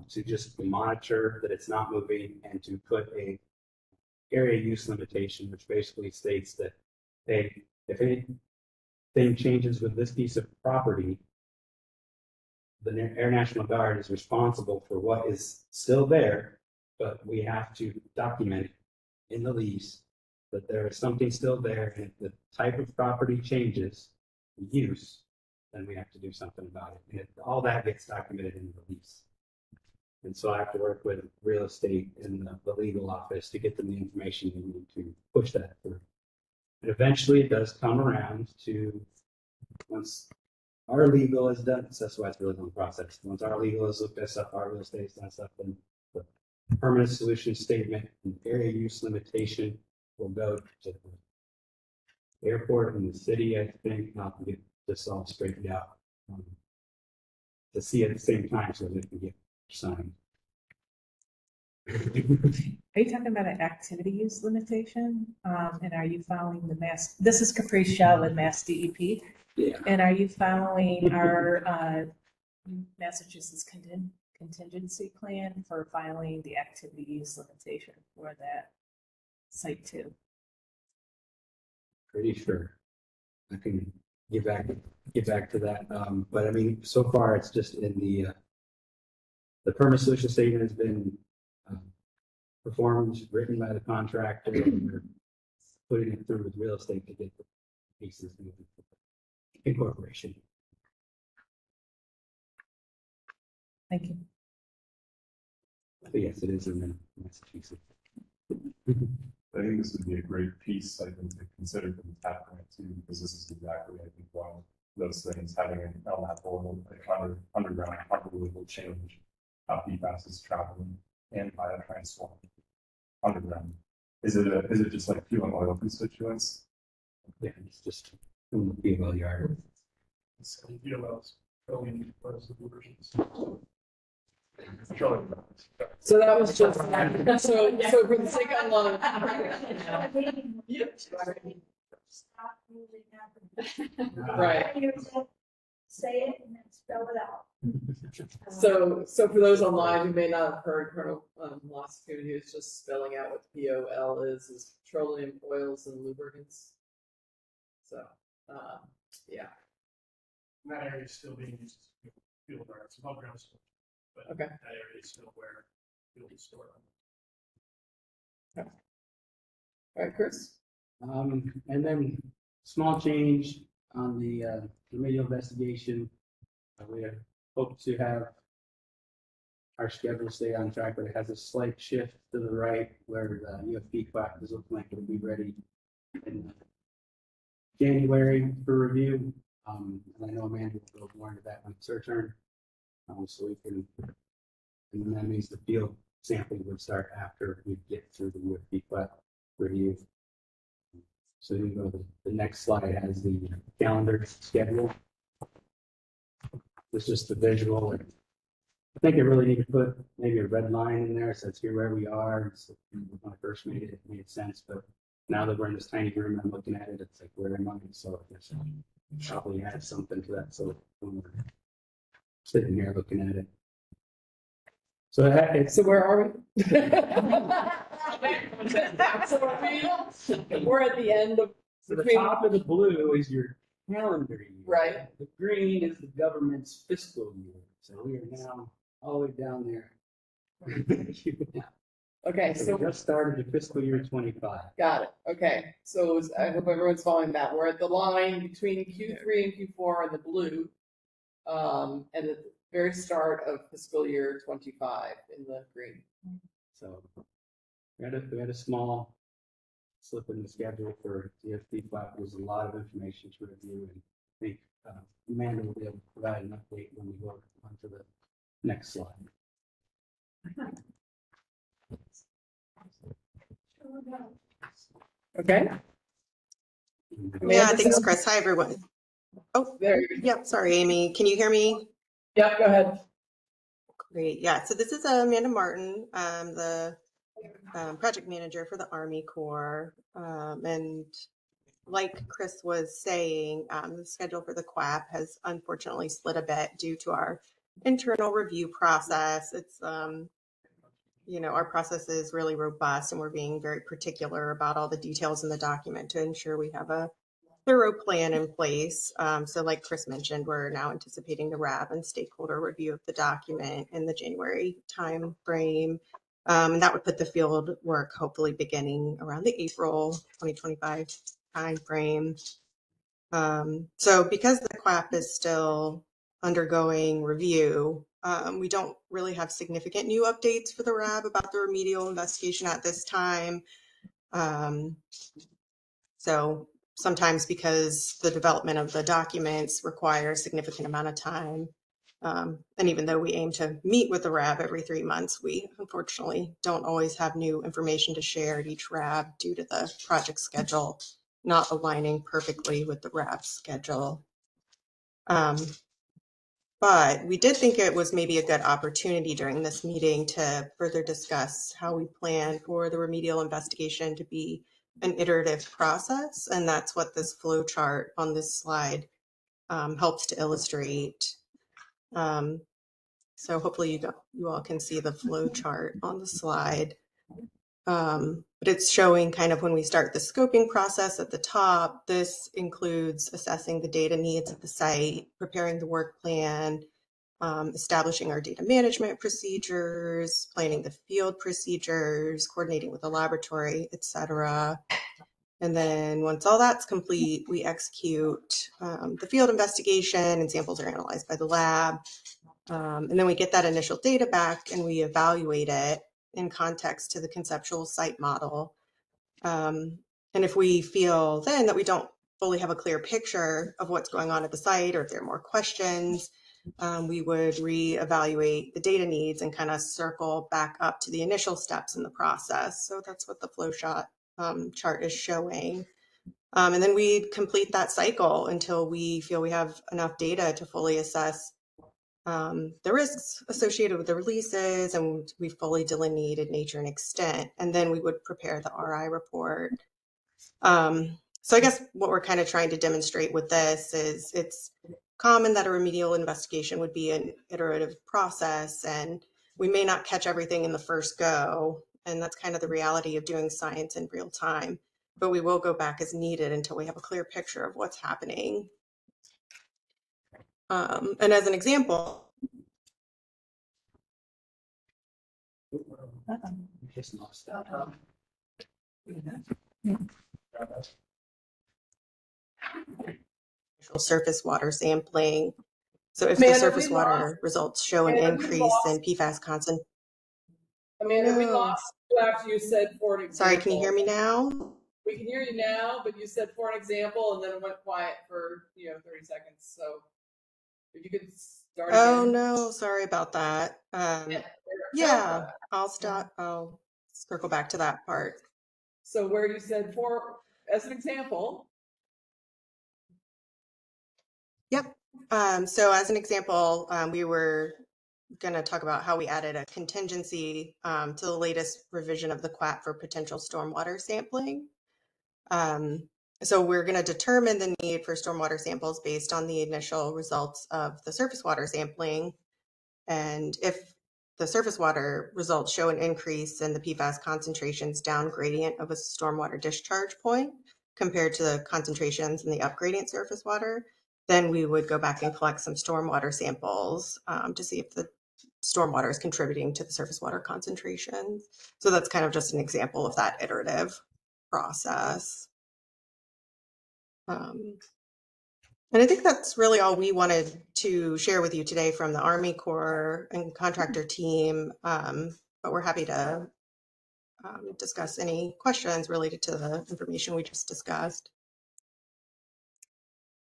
to just monitor that it's not moving and to put a area use limitation, which basically states that, hey, if anything changes with this piece of property, the Air National Guard is responsible for what is still there, but we have to document in the lease that there is something still there, and if the type of property changes, the use, then we have to do something about it. And all that gets documented in the lease. And so I have to work with real estate and the legal office to get them the information we need to push that through. And eventually it does come around to, once our legal is done, so that's why it's a really long process. Once our legal has looked this up, our real estate has done stuff, then the permanent solution statement and area use limitation will go to the airport and the city, I think, not to get this all straightened out, to see at the same time so that it can get signed. Are you talking about an activity use limitation? And are you following the mass? This is Caprice Shell and Mass DEP. Yeah. And are you following our Massachusetts contingency plan for filing the activity use limitation for that Site 2? Pretty sure. I can get back to that. But I mean, so far it's just in the permit solution statement has been performed, written by the contractor, and we're putting it through with real estate to get the pieces moving for incorporation. Thank you. But yes, it is in Massachusetts. I think this would be a great piece, I think, to consider from the tap grant too, because this is exactly, I think, one of those things, having an LNAP or underground probably will change how PFAS is traveling and biotransform underground. Is it just like fuel and oil constituents? Yeah, it's just in the POL yard. It's POLs, petroleum explosive diversions. So that was just, so for the sake of love. Right. Say it and then spell it out. So for those online who may not have heard Colonel Mossku, he was just spelling out what POL is petroleum, oils, and lubricants. So, yeah. And that area is still being used as fuel guard. It's above ground storage, but Okay. that area is still where fuel is stored. All right, Chris. And then small change on the remedial investigation. We hope to have our schedule stay on track, but it has a slight shift to the right where the UFP class is looking like it'll be ready in January for review. And I know Amanda will go more into that when it's her turn. So we can, and that means the field sampling would start after we get through the UFP class review. So you can go to the next slide has the calendar schedule. It's just the visual. I think I really need to put maybe a red line in there, so it's here where we are. So when I first made it, it made sense, but now that we're in this tiny room, I'm looking at it, it's like, where am I? So it's probably add something to that. So when we're sitting here looking at it. So So where are we? We're at the end of. So the top of the blue is your calendar year. Right. The green is the government's fiscal year. So we are now all the way down there. Okay, So so we just started the fiscal year 25. got it. Okay, so I hope everyone's following that. We're at the line between Q3 and Q4 in the blue, and at the very start of fiscal year 25 in the green. So we had a small slip in the schedule for DFD flat. There's a lot of information to review, and I think Amanda will be able to provide an update when we go on to the next slide. Okay. Yeah, thanks, Chris. Hi, everyone. Oh, There you go. yep. Sorry, Amy. Can you hear me? Yep, go ahead. Great. Yeah. So this is Amanda Martin. I'm the project manager for the Army Corps. And like Chris was saying, the schedule for the QAP has unfortunately slid a bit due to our internal review process. It's, our process is really robust and we're being very particular about all the details in the document to ensure we have a thorough plan in place. So like Chris mentioned, we're now anticipating the RAB and stakeholder review of the document in the January time frame. And that would put the field work hopefully beginning around the April 2025 time frame. So because the QAP is still undergoing review, we don't really have significant new updates for the RAB about the remedial investigation at this time. So sometimes because the development of the documents requires a significant amount of time. And even though we aim to meet with the RAB every 3 months, we unfortunately don't always have new information to share at each RAB due to the project schedule not aligning perfectly with the RAB schedule. But we did think it was maybe a good opportunity during this meeting to further discuss how we plan for the remedial investigation to be an iterative process. And that's what this flow chart on this slide helps to illustrate. So hopefully you all can see the flow chart on the slide. But it's showing kind of when we start the scoping process at the top. This includes assessing the data needs of the site, preparing the work plan, establishing our data management procedures, planning the field procedures, coordinating with the laboratory, etc. And then once all that's complete, we execute the field investigation and samples are analyzed by the lab. And then we get that initial data back and we evaluate it in context to the conceptual site model. And if we feel then that we don't fully have a clear picture of what's going on at the site, or if there are more questions, we would reevaluate the data needs and kind of circle back up to the initial steps in the process. So that's what the flow chart is showing. And then we complete that cycle until we feel we have enough data to fully assess the risks associated with the releases, and we fully delineated nature and extent, and then we would prepare the RI report. So I guess what we're kind of trying to demonstrate with this is it's common that a remedial investigation would be an iterative process, and we may not catch everything in the first go, and that's kind of the reality of doing science in real time, but we will go back as needed until we have a clear picture of what's happening. And as an example, Just lost surface water sampling. So if Amanda, the surface we water results show an Amanda, we increase lost- in PFAS concentration. Amanda, we No. lost you after you said for an example. Sorry, can you hear me now? We can hear you now, but you said for an example, and then it went quiet for 30 seconds. So if you could start again. Oh no, sorry about that. Yeah, I'll stop. I'll circle back to that part. So where you said for, as an example. Yep. So as an example, we were going to talk about how we added a contingency to the latest revision of the QUAT for potential stormwater sampling. So we're going to determine the need for stormwater samples based on the initial results of the surface water sampling. And if the surface water results show an increase in the PFAS concentrations down gradient of a stormwater discharge point compared to the concentrations in the up gradient surface water, then we would go back and collect some stormwater samples to see if the stormwater is contributing to the surface water concentrations. So that's kind of just an example of that iterative process. And I think that's really all we wanted to share with you today from the Army Corps and contractor team. But we're happy to discuss any questions related to the information we just discussed.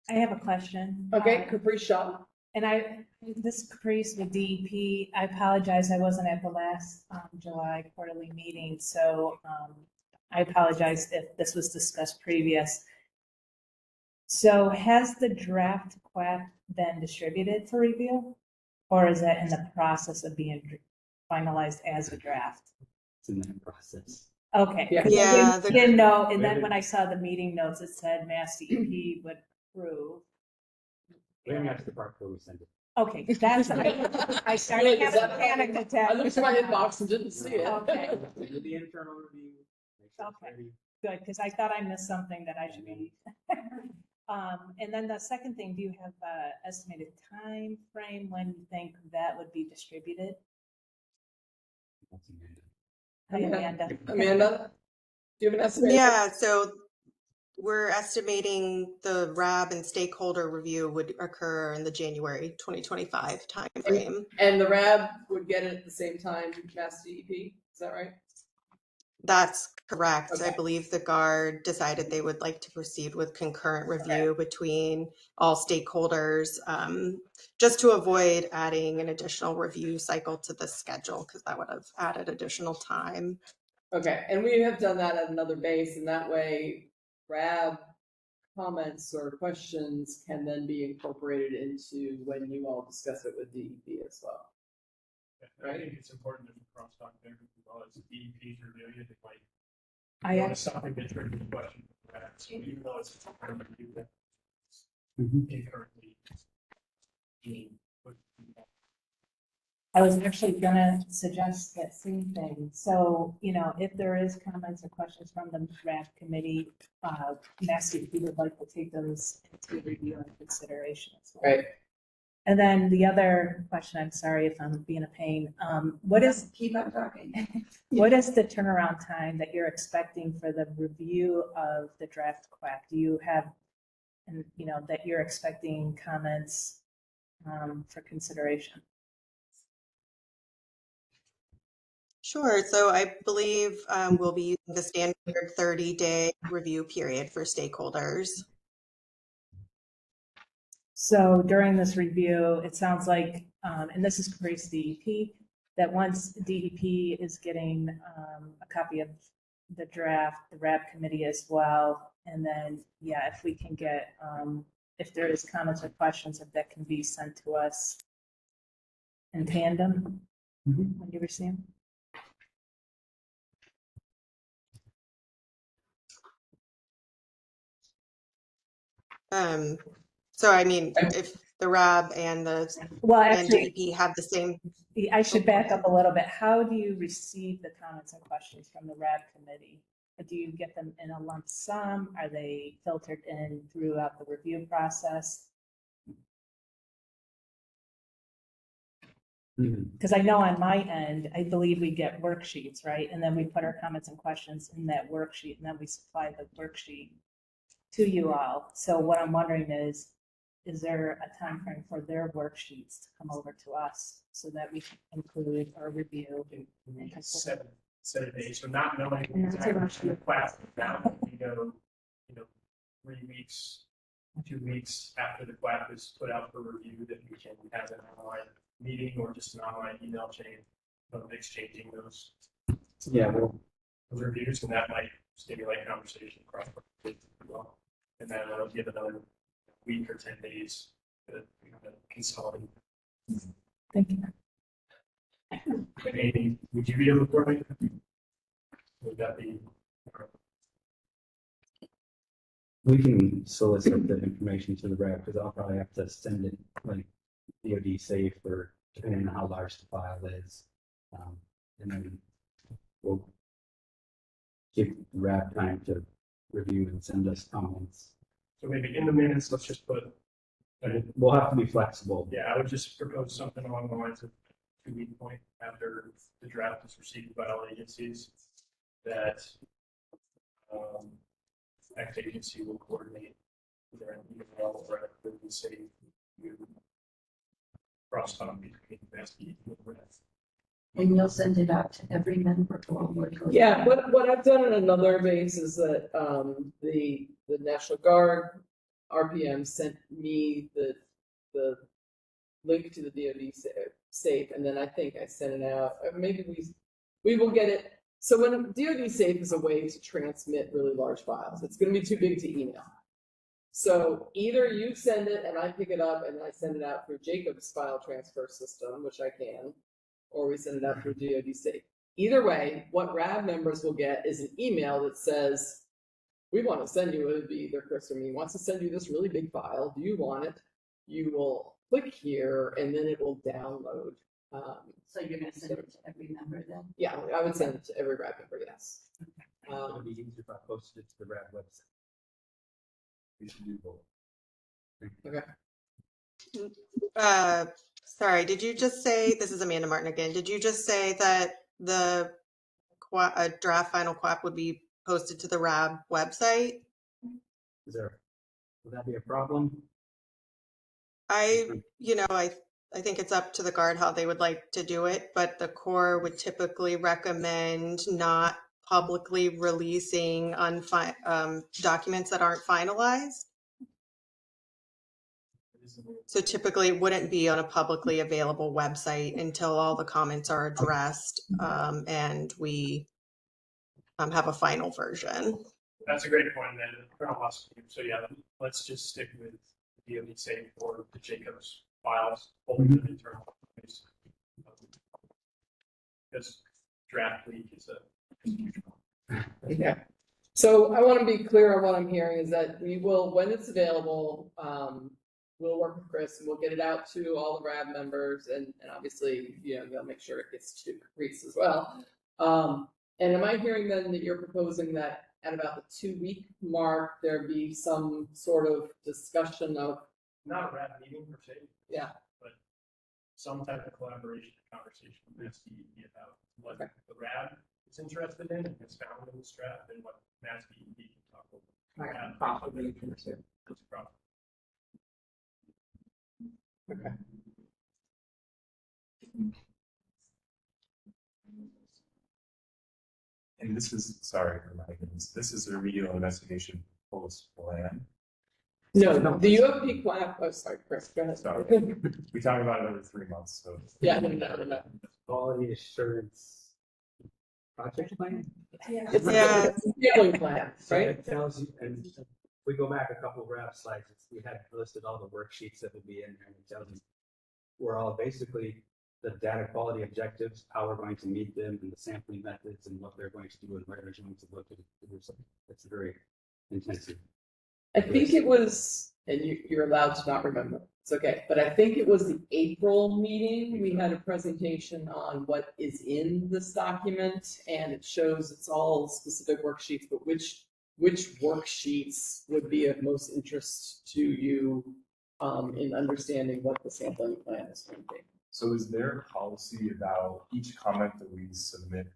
I have a question. Okay, Capri Shaw. And this Caprice with DEP, I apologize, I wasn't at the last July quarterly meeting, so I apologize if this was discussed previous. So has the draft QUAP been distributed for review? Or is that in the process of being finalized as a draft? It's in that process. Okay. Yeah. I didn't know, and then when I saw the meeting notes, it said Mass DEP would approve. We haven't got to the part where we send it. Okay, that's, I started having a panic attack. I looked at my inbox and didn't see it. Okay. Do the internal review. Make sure it's Okay. ready. Good, because I thought I missed something that I should be. And then the second thing, do you have an estimated time frame when you think that would be distributed? That's Amanda. Amanda. Amanda, do you have an estimate? Yeah, so we're estimating the RAB and stakeholder review would occur in the January 2025 timeframe. And the RAB would get it at the same time Mass DEP, is that right? That's correct. Okay. I believe the GARD decided they would like to proceed with concurrent review between all stakeholders, just to avoid adding an additional review cycle to the schedule, because that would have added additional time. Okay, and we have done that at another base, and that way RAB comments or questions can then be incorporated into when you all discuss it with DEP as well. I think it's important to crosstalk there as well as DEP's reviewing it. Like, I you want to stop and get rid of the question. So even though it's review that concurrently. I was actually gonna suggest that same thing. So, if there is comments or questions from the draft committee, Mass DEP would like to take those into review and consideration as well. Right. And then the other question, I'm sorry if I'm being a pain, what is Keep on talking. what is the turnaround time that you're expecting for the review of the draft QUAC? Do you have, that you're expecting comments for consideration? Sure. So I believe we'll be using the standard 30-day review period for stakeholders. So during this review, it sounds like, and this is Caprice DEP, that once DEP is getting a copy of the draft, the RAB committee as well, and then, if we can get, if there is comments or questions, if that can be sent to us in tandem Mhm. when you receive them? So I mean, if the RAB and the Well, and actually, DEP have the same, I should back up a little bit. How do you receive the comments and questions from the RAB committee? Do you get them in a lump sum? Are they filtered in throughout the review process? Mhm. Because I know on my end, I believe we get worksheets, right? And then we put our comments and questions in that worksheet, and then we supply the worksheet to you all. So what I'm wondering is there a time frame for their worksheets to come over to us so that we can include or review? and consider? 7 days, so not knowing And that's a exactly rush. the class, now we go, 3 weeks, 2 weeks after the class is put out for review, that we can have an online meeting or just an online email chain of exchanging those Yeah, well, reviews, and that might stimulate conversation across the as well. And then it'll give another week or 10 days to consolidate. Thank you. Maybe, would you be able to coordinate? Would that be? we can solicit the information to the rep, because I'll probably have to send it like DoD safe, or depending on how large the file is. And then we'll give the rep time to review and send us comments. So maybe in the minutes, let's just put, We'll have to be flexible. yeah, I would just propose something along the lines of 2-week point after the draft is received by all agencies, that X agency will coordinate either an email or a city cross talk between SB and the rest. And you'll send it out to every member or what? Yeah, what I've done in another base is that, the National Guard RPM sent me the link to the DoD safe, and then I think I sent it out, or maybe we will get it. So when DoD safe is a way to transmit really large files, it's gonna be too big to email. So either you send it and I pick it up and I send it out through Jacob's file transfer system, which I can, or we send it out through DoD safe. Either way, what RAB members will get is an email that says, we want to send you, it would be either Chris or me, wants to send you this really big file. Do you want it? You will click here and then it will download. So you're gonna send it to every member then? Yeah, I would send it to every RAB member, yes. It would be easier if I posted it to the rep website. We should do both. Okay. sorry, did you just say, this is Amanda Martin again, did you just say that the draft final quap would be posted to the RAB website? Would that be a problem? I think it's up to the guard how they would like to do it, but the Corps would typically recommend not publicly releasing documents that aren't finalized. So typically it wouldn't be on a publicly available website until all the comments are addressed, and we have a final version. That's a great point. And then so yeah, let's just stick with the DoD safe or the Jacobs files, only the internal. Because draft leak is a huge one. Yeah. So I want to be clear on what I'm hearing is that we will, when it's available, we'll work with Chris and we'll get it out to all the RAB members and obviously, they'll make sure it gets to Reese as well. And am I hearing then that you're proposing that at about the 2-week mark, there be some sort of discussion of? Not a RAB meeting per se. Yeah. But some type of collaboration, conversation with SDEP about what the RAB is interested in and has found in this draft and what MassDEP can talk about. Possibly consider. Okay. And this is, sorry for my goodness, this is a remedial investigation post plan. No, the UFP clap, oh, sorry, Chris, go ahead. Sorry. We talk about it every 3 months, so. Yeah, no. Quality assurance project plan? It's a scaling plan, So right? it tells you, and if we go back a couple of RAB slides, we had listed all the worksheets that would be in there, and it tells you we're all basically the data quality objectives, how we're going to meet them, and the sampling methods, and what they're going to do, and where they're going to look at it. It's very intensive. I think it was, and you're allowed to not remember, it's okay, but I think it was the April meeting, we had a presentation on what is in this document, and it shows it's all specific worksheets, but which worksheets would be of most interest to you in understanding what the sampling plan is going to be. So is there a policy about each comment that we submit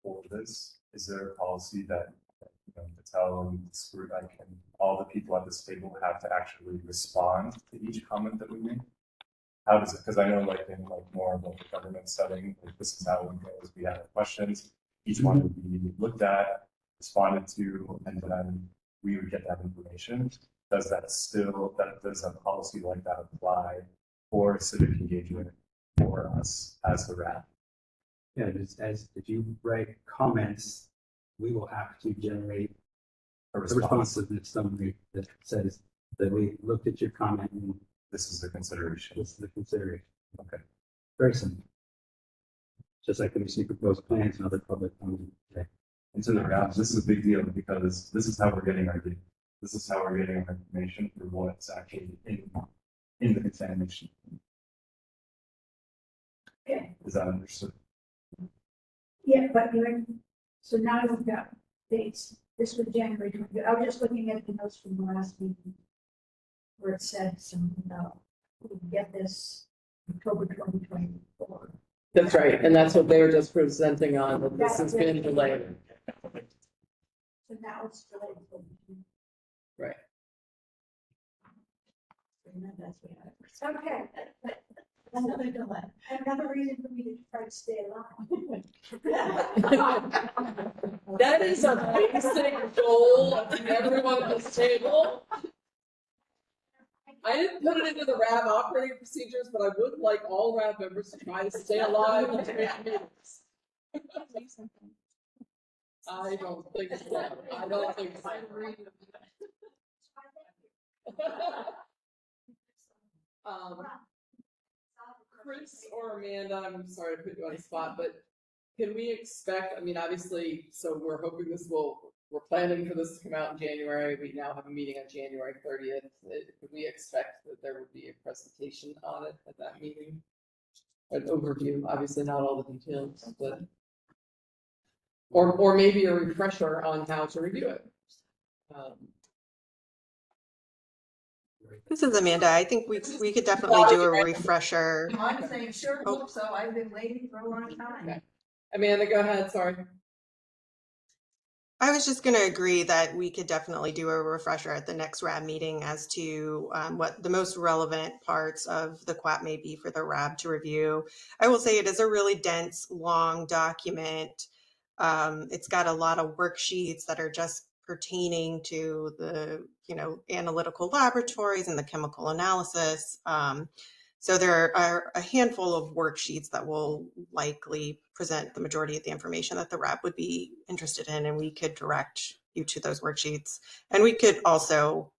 for this? Is there a policy that, you know, Patel and Scrooge, like, and all the people at this table have to actually respond to each comment that we make? How does it, because I know like in like more of like a government setting, like this is how it goes. We have questions, each one would be looked at, responded to, and then we would get that information. Does a policy like that apply for civic engagement for us as the RAB? Yeah, as if you write comments, we will have to generate a responsiveness summary that says that we looked at your comment and this is the consideration. this is the consideration. Okay. Very simple. Just like when you see proposed plans and other public comment. Okay. And to the RABs, this is a big deal because this is how we're getting our data. This is how we're getting our information for what's actually in the contamination. Okay. Is that understood? Yeah, but so now we've got dates. This was January 20. I was just looking at the notes from the last meeting where it said we get this October 2024. That's right, and that's what they were just presenting on, that this has been delayed. So now it's delayed. Right. Okay. Another delay. Another reason for me to try to stay alive. That is a basic goal of everyone at this table. I didn't put it into the RAB operating procedures, but I would like all RAB members to try to stay alive and to make meetings. I don't think so. I don't think so. Chris or Amanda, I'm sorry to put you on the spot, but can we expect, I mean, obviously, so we're hoping we're planning for this to come out in January. We now have a meeting on January 30th. Could we expect that there would be a presentation on it at that meeting? An overview, obviously not all the details, but, or maybe a refresher on how to review it. This is Amanda. I think we could definitely do a refresher. I'm saying, sure, hope so. I've been waiting for a long time. Okay. Amanda, go ahead, sorry. I was just going to agree that we could definitely do a refresher at the next RAB meeting as to what the most relevant parts of the QAP may be for the RAB to review. I will say it is a really dense, long document. It's got a lot of worksheets that are just pertaining to the, analytical laboratories and the chemical analysis. So there are a handful of worksheets that will likely present the majority of the information that the RAB would be interested in, and we could direct you to those worksheets. And we could also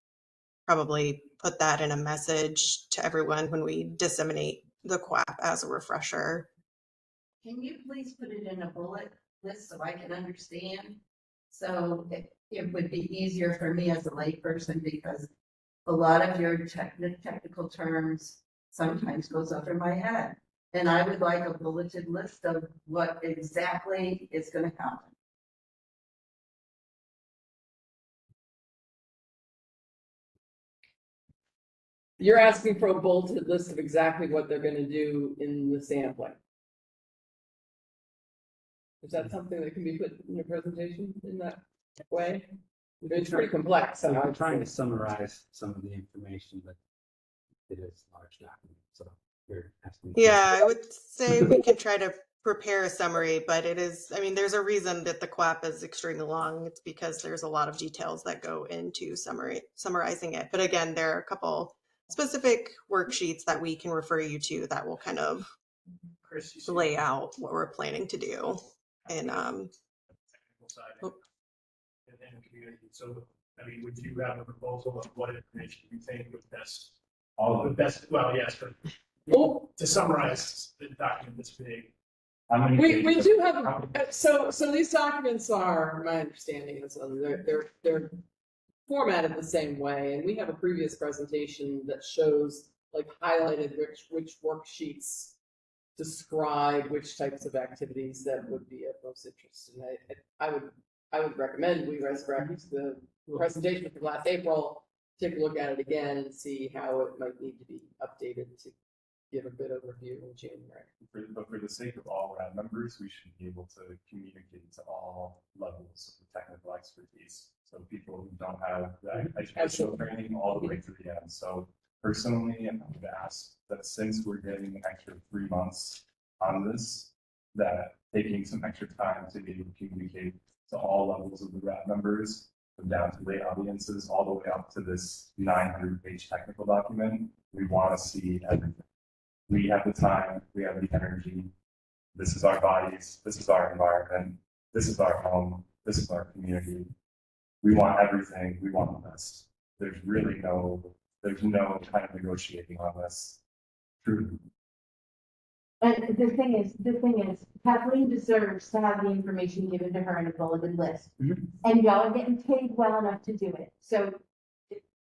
probably put that in a message to everyone when we disseminate the QAP as a refresher. Can you please put it in a bullet list so I can understand? So it would be easier for me as a layperson, because a lot of your technical terms sometimes goes over my head. And I would like a bulleted list of what exactly is going to happen. You're asking for a bulleted list of exactly what they're going to do in the sampling. Is that something that can be put in a presentation in that way? It's pretty complex. So I'm trying to summarize some of the information, but it is a large document. So you're asking. Yeah, I would say we can try to prepare a summary, but it is, there's a reason that the QAP is extremely long. It's because there's a lot of details that go into summarizing it. But again, there are a couple specific worksheets that we can refer you to that will kind of lay out what we're planning to do. And technical side and community. So, would you have a proposal of what information you think would best? All of the best. Well, yes, but Oh, To summarize the document this big, How many we pages- do how have, many- so these documents are, my understanding is, they're formatted the same way, and we have a previous presentation that shows, like, highlighted which worksheets describe which types of activities that would be of most interest. And I would recommend we resurrect the presentation from last April, take a look at it again and see how it might need to be updated to give a good overview in January. But for the sake of all RAB members, we should be able to communicate to all levels of technical expertise. So people who don't have that educational training all the way to the end. So personally, I would ask that since we're getting an extra 3 months on this, that taking some extra time to be able to communicate to all levels of the RAB members, from down to lay audiences, all the way up to this 900-page technical document, we want to see everything. We have the time, we have the energy. This is our bodies, this is our environment, this is our home, this is our community. We want everything, we want the best. There's no kind of negotiating on this. Truly. And the thing is, Kathleen deserves to have the information given to her in a bulleted list. Mhm. And y'all are getting paid well enough to do it. So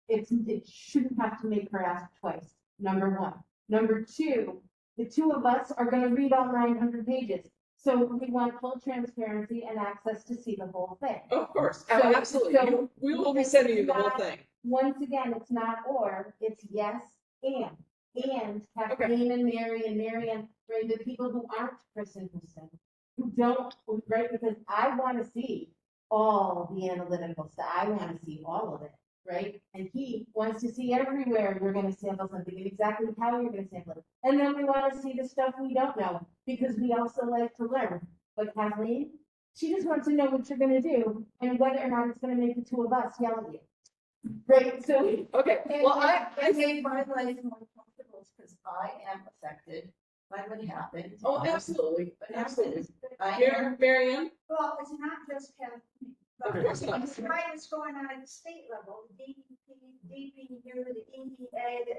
it shouldn't have to make her ask twice, number one. Number two, the two of us are gonna read all 900 pages. So we want full transparency and access to see the whole thing. Of course, So- absolutely. so- We will be sending you the whole thing. Once again, it's not or, it's yes and. And Kathleen and Mary and Marianne, right, the people who aren't Chris and Kristen, who don't, right, because I want to see all the analytical stuff. I want to see all of it, right? And he wants to see everywhere you're going to sample something and exactly how you're going to sample it. And then we want to see the stuff we don't know because we also like to learn. But Kathleen, she just wants to know what you're going to do and whether or not it's going to make the two of us yell at you. Right, so. Okay, well, I made my life more comfortable because I am affected by what happened. oh, absolutely, What absolutely. happened. I am, Marianne? Well, it's not just Kathleen. Of course not. It's right, what's going on at the state level, the DPU, the EEA, the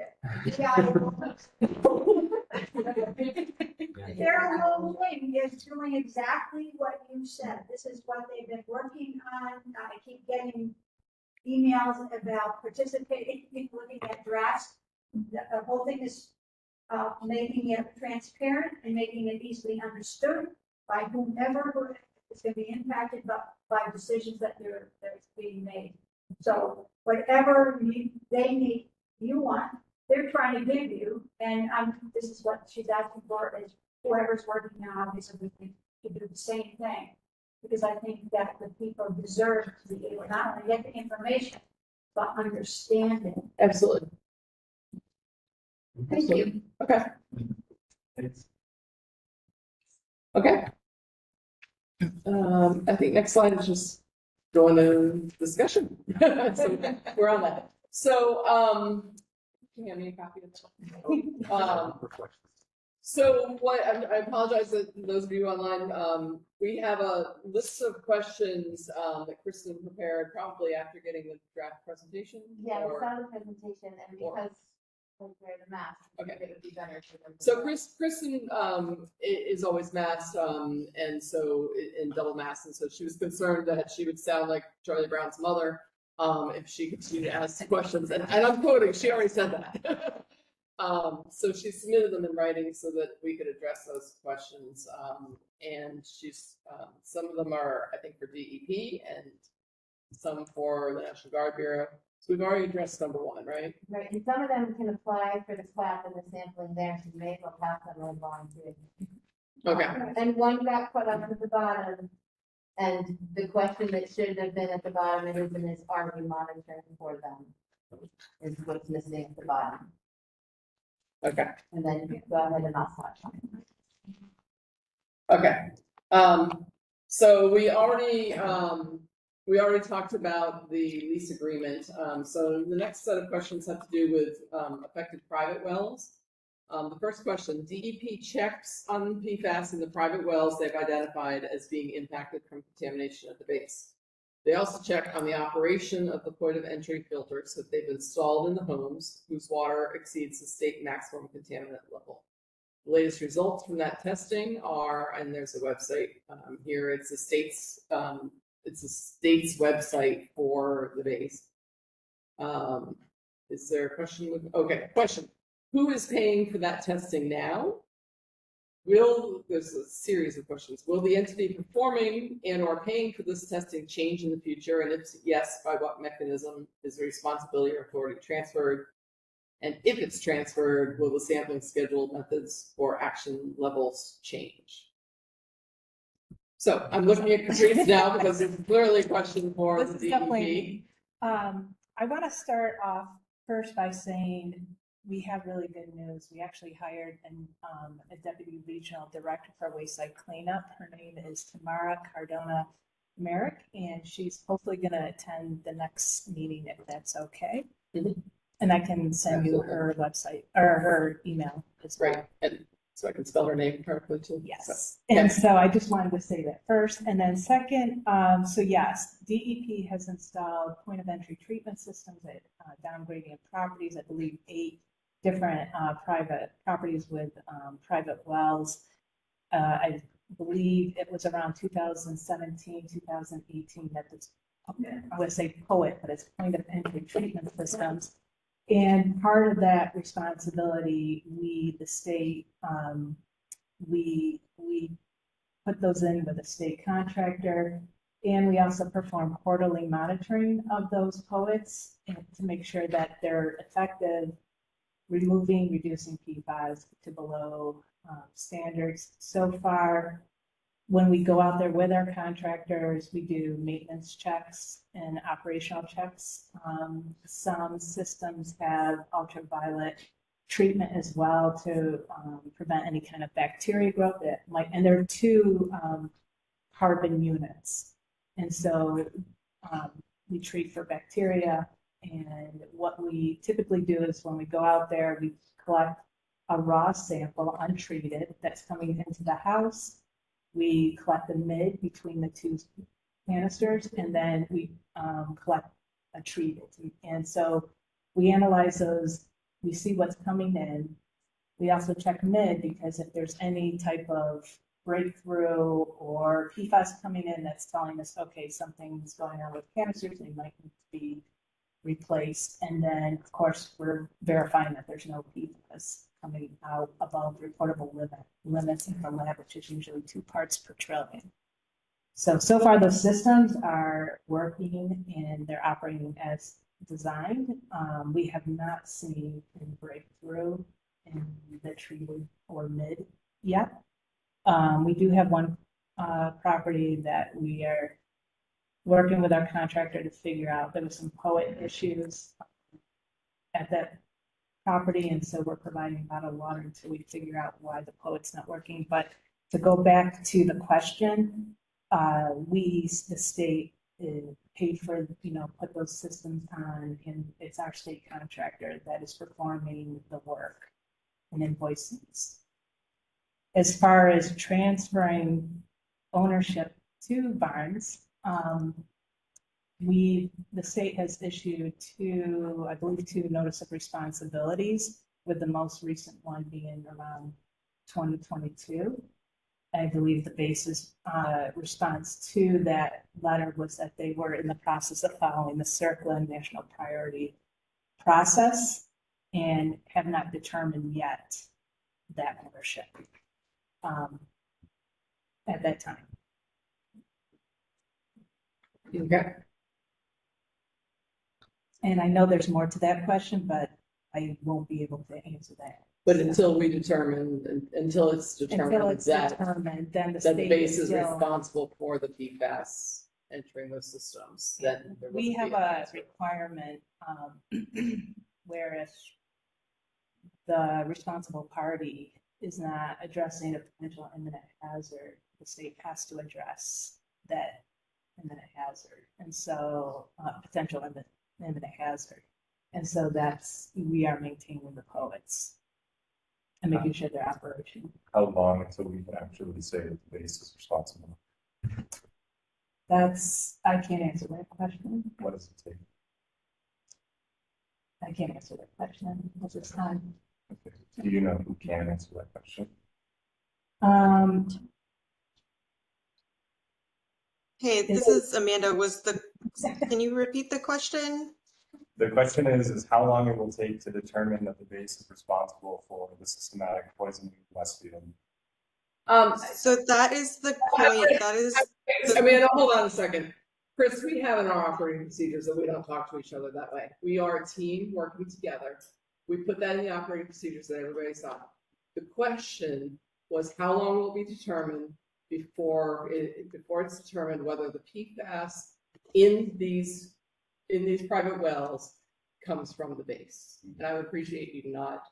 their whole thing is doing exactly what you said. This is what they've been working on. I keep getting emails about participating, looking at drafts. The whole thing is making it transparent and making it easily understood by whomever is going to be impacted by decisions that's being made. So whatever they need, you want, they're trying to give you, and this is what she's asking for, is whoever's working now, obviously, to do the same thing. Because I think that the people deserve to be able not only get the information, but understand it. Absolutely. Thank you. Okay, It's okay. I think next slide is just going to discussion. So we're on that. So, can you hand me a copy of that? So what, I apologize to those of you online. We have a list of questions that Kristen prepared probably after getting the draft presentation. Yeah, we or- saw the presentation and because we wear the mask, Okay. it would be better for them. to So know. Kristen is always masked, and so in double masked, and so she was concerned that she would sound like Charlie Brown's mother if she continued to ask questions. And I'm quoting, she already said that. So she submitted them in writing so that we could address those questions. And she's some of them are, I think, for DEP and some for the National Guard Bureau. So we've already addressed number one, right? Right, and some of them can apply for the clap and the sampling there, so you may as well pass them along too. Okay. And one got put up at the bottom, and the question that should have been at the bottom is are we monitoring for them? Is what's missing at the bottom, Okay. and then you go ahead and I'll touch on it. Okay, so we already talked about the lease agreement. So the next set of questions have to do with affected private wells. The first question, DEP checks on PFAS in the private wells they've identified as being impacted from contamination at the base. They also check on the operation of the point of entry filters that they've installed in the homes whose water exceeds the state maximum contaminant level. The latest results from that testing are, and there's a website here, it's the state's website for the base. Is there a question? Okay, question. Who is paying for that testing now? There's a series of questions. Will the entity performing and or paying for this testing change in the future? And if yes, by what mechanism is the responsibility or authority transferred? And if it's transferred, will the sampling schedule, methods, or action levels change? So I'm looking at Caprice now because it's clearly a question for This the is DEP. definitely, I want to start off first by saying we have really good news. We actually hired a deputy regional director for wayside cleanup. Her name is Tamara Cardona Merrick, and she's hopefully going to attend the next meeting if that's okay. Mhm. And I can send you her website or her email as well. Right, and so I can spell her name correctly too. Yes. So, And so I just wanted to say that first. And then second, so yes, DEP has installed point of entry treatment systems at downgradient properties, I believe 8 different private properties with private wells. I believe it was around 2017, 2018 that this, I would say POET, but it's point of entry treatment systems. And part of that responsibility, we, the state, we put those in with a state contractor, and we also perform quarterly monitoring of those POETs to make sure that they're effective, reducing PFAS to below standards. So far, when we go out there with our contractors, we do maintenance checks and operational checks. Some systems have ultraviolet treatment as well to prevent any kind of bacteria growth that might, and there are 2 carbon units. And so we treat for bacteria. And what we typically do is when we go out there, we collect a raw sample, untreated, that's coming into the house. We collect the mid between the 2 canisters, and then we collect a treated. And so we analyze those, we see what's coming in. We also check mid because if there's any type of breakthrough or PFAS coming in that's telling us, okay, something's going on with canisters, they might need to be replaced. And then, of course, we're verifying that there's no PFAS coming out above reportable limits in the lab, which is usually 2 parts per trillion. So far those systems are working and they're operating as designed. We have not seen any breakthrough in the treated or mid yet. We do have one property that we are working with our contractor to figure out. There was some POET issues at that property, and so we're providing bottled water until we figure out why the POET's not working. But to go back to the question, the state paid for, put those systems on, and it's our state contractor that is performing the work and invoicing. As far as transferring ownership to Barnes, the state has issued 2, I believe 2 notice of responsibilities, with the most recent one being around 2022. I believe the basis response to that letter was that they were in the process of following the CERCLA National Priority process and have not determined yet that ownership at that time. Okay. And I know there's more to that question, but I won't be able to answer that. But until we determine, until it's determined that then the the state base is still, responsible for the PFAS entering those systems, then there we wouldn't have be an a answer. requirement where if the responsible party is not addressing a potential imminent hazard, the state has to address that imminent hazard. And so potential imminent hazard. And so we are maintaining the POETs and making sure they're operational. How long until we can actually say that the base is responsible? I can't answer that question. What does it take? I can't answer that question at this time. Okay. Do you know who can answer that question? Hey, this is Amanda. Can you repeat the question? The question is how long it will take to determine that the base is responsible for the systematic poisoning of Westfield. So that is the point. That is. Amanda, hold on a second. Chris, we have in our operating procedures that we don't talk to each other that way. We are a team working together. We put that in the operating procedures that everybody saw. The question was how long will be determined before it's determined whether the PFAS in these private wells comes from the base. And I would appreciate you not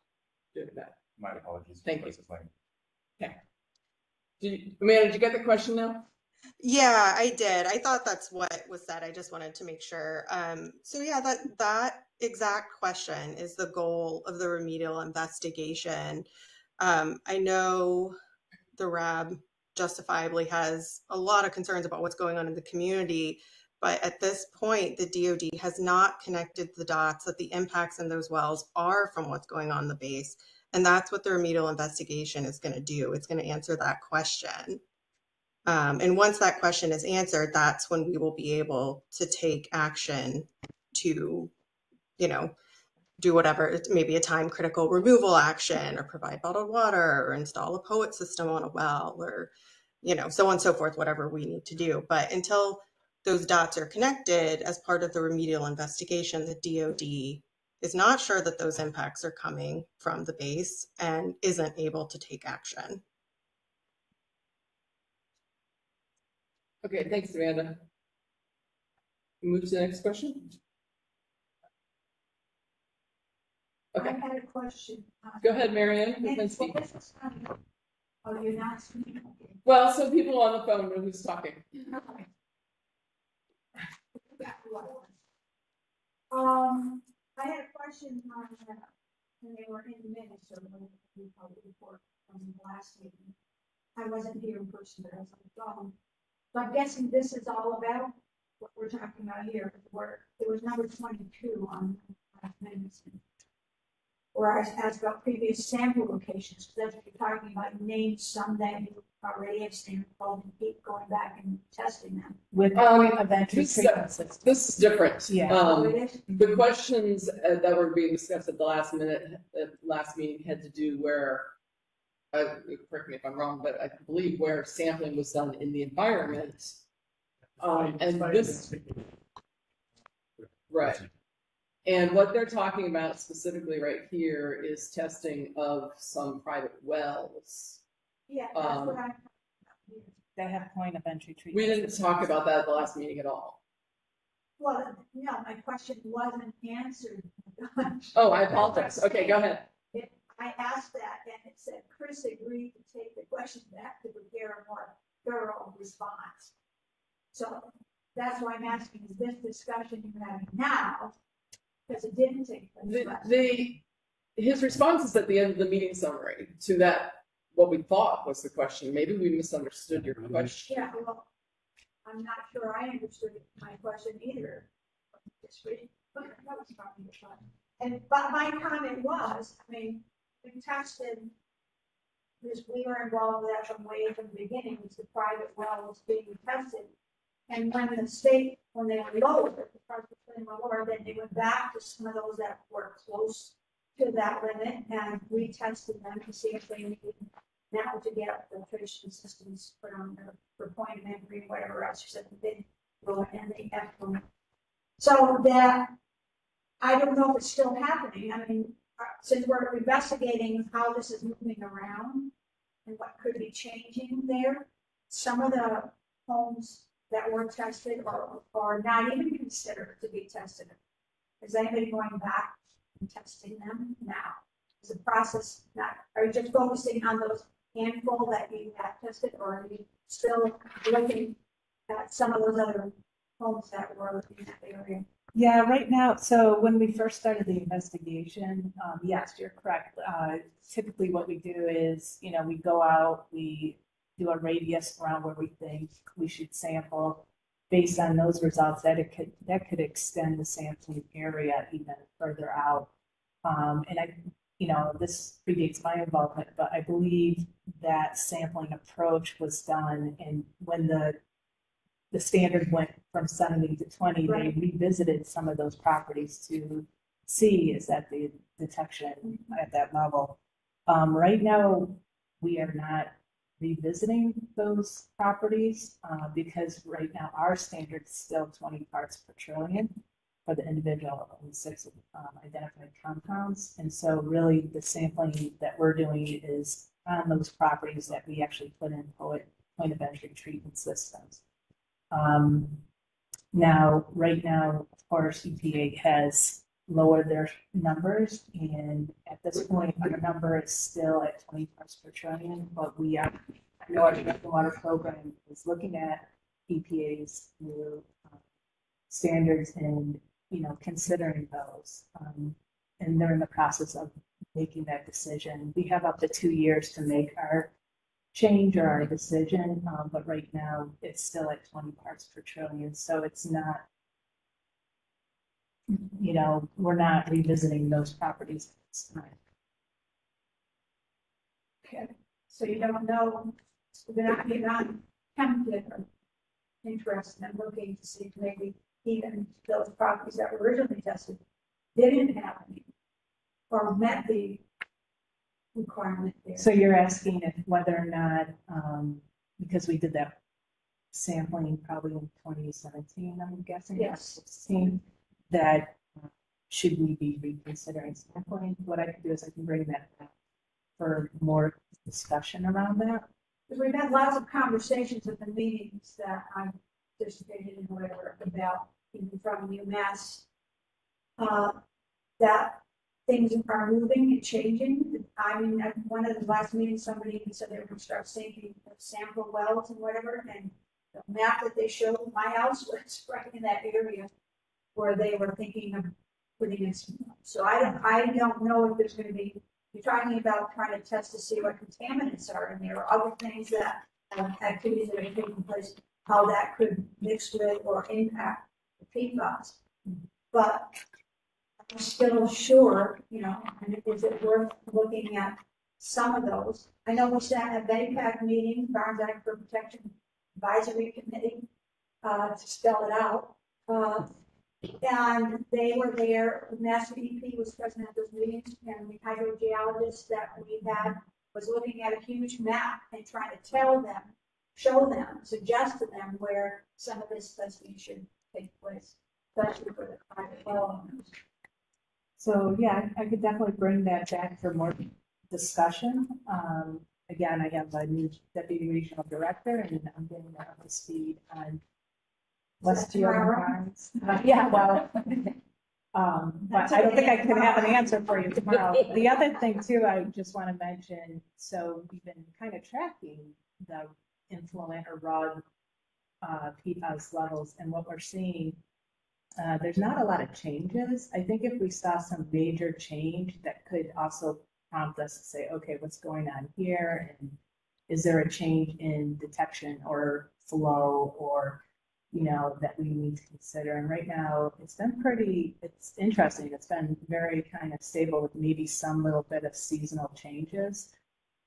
doing that. My apologies. Thank you. Okay. Amanda, did you get the question now? Yeah, I did. I thought that's what was said. I just wanted to make sure. So yeah, that exact question is the goal of the remedial investigation. I know the RAB justifiably has a lot of concerns about what's going on in the community, but at this point, the DoD has not connected the dots that the impacts in those wells are from what's going on in the base. And that's what the remedial investigation is going to do. It's going to answer that question. And once that question is answered, that's when we will be able to take action to, do whatever, maybe a time critical removal action or provide bottled water or install a POET system on a well or, so on and so forth, whatever we need to do. But until those dots are connected as part of the remedial investigation, the DoD is not sure that those impacts are coming from the base and isn't able to take action. Okay, thanks, Amanda. Move to the next question. Okay. I had a question. Go ahead, Marianne. Oh, you're not speaking? Well, some people on the phone know who's talking. Okay. I had a question on, when they were in the minutes, or when we probably report from the last meeting. I wasn't here in person, but I was on the phone. So I'm guessing this is all about what we're talking about here, where it was number 22 on minutes. Or I asked about previous sample locations, because that's what you're talking about. You named some that you already have sampled and keep going back and testing them. With point of entry treatment system. This is different. Yeah. The questions that were being discussed at the last meeting had to do where, correct me if I'm wrong, but I believe where sampling was done in the environment. And this, right. And what they're talking about specifically right here is testing of some private wells. Yeah, that's what I'm. They have point of entry treatment. We didn't talk about that at the last meeting at all. Well, no, my question wasn't answered. Oh, I apologize. Okay, go ahead. I asked that and it said Chris agreed to take the question back to prepare a more thorough response. So that's why I'm asking, is this discussion you're having now? Because it didn't take place. His response is at the end of the meeting summary to that, what we thought was the question. Maybe we misunderstood your question. Yeah, well, I'm not sure I understood my question either. And but my comment was, I mean, we tested, because we were involved with that from way from the beginning, was the private well was being tested. And when the state, when they were lower, the parts between the lower, then they went back to some of those that were close to that limit and retested them to see if they needed now to get filtration systems put on there for point of entry, whatever else you said, the big lower and the effluent. So that, I don't know if it's still happening. I mean, since we're investigating how this is moving around and what could be changing there, some of the homes that were tested or not even considered to be tested. Is anybody going back and testing them now? Is the process not, are you just focusing on those handful that you have tested, or are you still looking at some of those other homes that were in that area? Yeah, right now, so when we first started the investigation, yes, you're correct. Typically what we do is, we go out, we do a radius around where we think we should sample. based on those results, that could extend the sampling area even further out. And this predates my involvement, but I believe that sampling approach was done, and when the standard went from 70 to 20, they revisited some of those properties to see is that the detection at that level. Right now, we are not revisiting those properties because right now our standard is still 20 parts per trillion for the individual and 6 identified compounds. And so really the sampling that we're doing is on those properties that we actually put in point of entry treatment systems. Right now, of course, EPA has lowered their numbers, and at this point, our number is still at 20 parts per trillion, but I know our drinking water program is looking at EPA's new standards and, considering those. And they're in the process of making that decision. We have up to 2 years to make our change or our decision, but right now it's still at 20 parts per trillion. So it's not, we're not revisiting those properties at this time. Okay, so you don't know, you're not tempted or interested in looking to see if maybe even those properties that were originally tested didn't have any or met the requirement there. So you're asking if whether or not, because we did that sampling probably in 2017, I'm guessing. Yes. 16, that should we be reconsidering sampling? What I can do is I can bring that back for more discussion around that. Because we've had lots of conversations at the meetings that I've participated in, whatever, about even from UMass, that things are moving and changing. I mean, at one of the last meetings, somebody even said they were going to start sinking sample wells and whatever, and the map that they showed my house was right in that area where they were thinking of putting in some. So I don't know if there's going to be. You're talking about trying to test to see what contaminants are in there, or other things that activities that are taking place, how that could mix with or impact the PFAS. But I'm still sure, and is it worth looking at some of those? I know we sat at a BAPAC meeting, Farms Aquifer Protection Advisory Committee, to spell it out. And they were there, Master EP was present at those meetings, and the hydrogeologist that we had was looking at a huge map and trying to tell them, show them, suggest to them where some of this testing should take place, especially for the private well owners. So yeah, I could definitely bring that back for more discussion. Again, I have a new deputy regional director, and I'm getting that up to speed on West Farms. Yeah, well, but I don't think I can have an answer for you tomorrow. The other thing too, I just want to mention, so we've been kind of tracking the influent or raw PFAS levels, and what we're seeing, there's not a lot of changes. I think if we saw some major change, that could also prompt us to say, okay, what's going on here? And is there a change in detection or flow or, that we need to consider? And right now it's interesting. It's been very kind of stable with maybe some little bit of seasonal changes.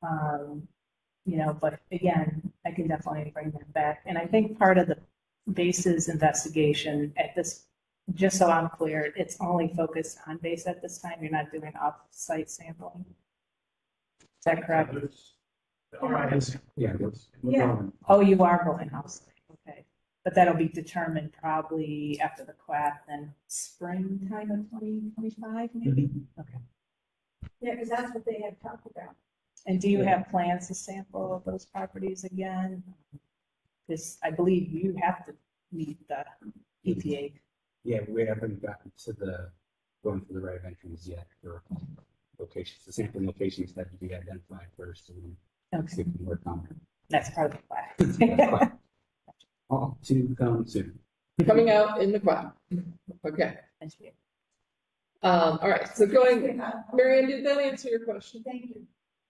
But again, I can definitely bring that back. And I think part of the bases investigation at this, just so I'm clear, it's only focused on base at this time. You're not doing off-site sampling. Is that correct? All right. Yeah. Yeah. Oh, you are going off-site. Okay. But that'll be determined probably after the quack, then springtime of 2025, maybe? Mm-hmm. Okay. Yeah, because that's what they had talked about. And do you have plans to sample those properties again? Because I believe you have to meet the EPA. Yeah, we haven't gotten to going for the right of entries yet for locations. The sampling locations have to be identified first, and then see if we can work on it. That's part of the quack. All to come soon. Coming out in the cloud. Okay. Thank you. All right, so Marianne, did that answer your question? Thank you.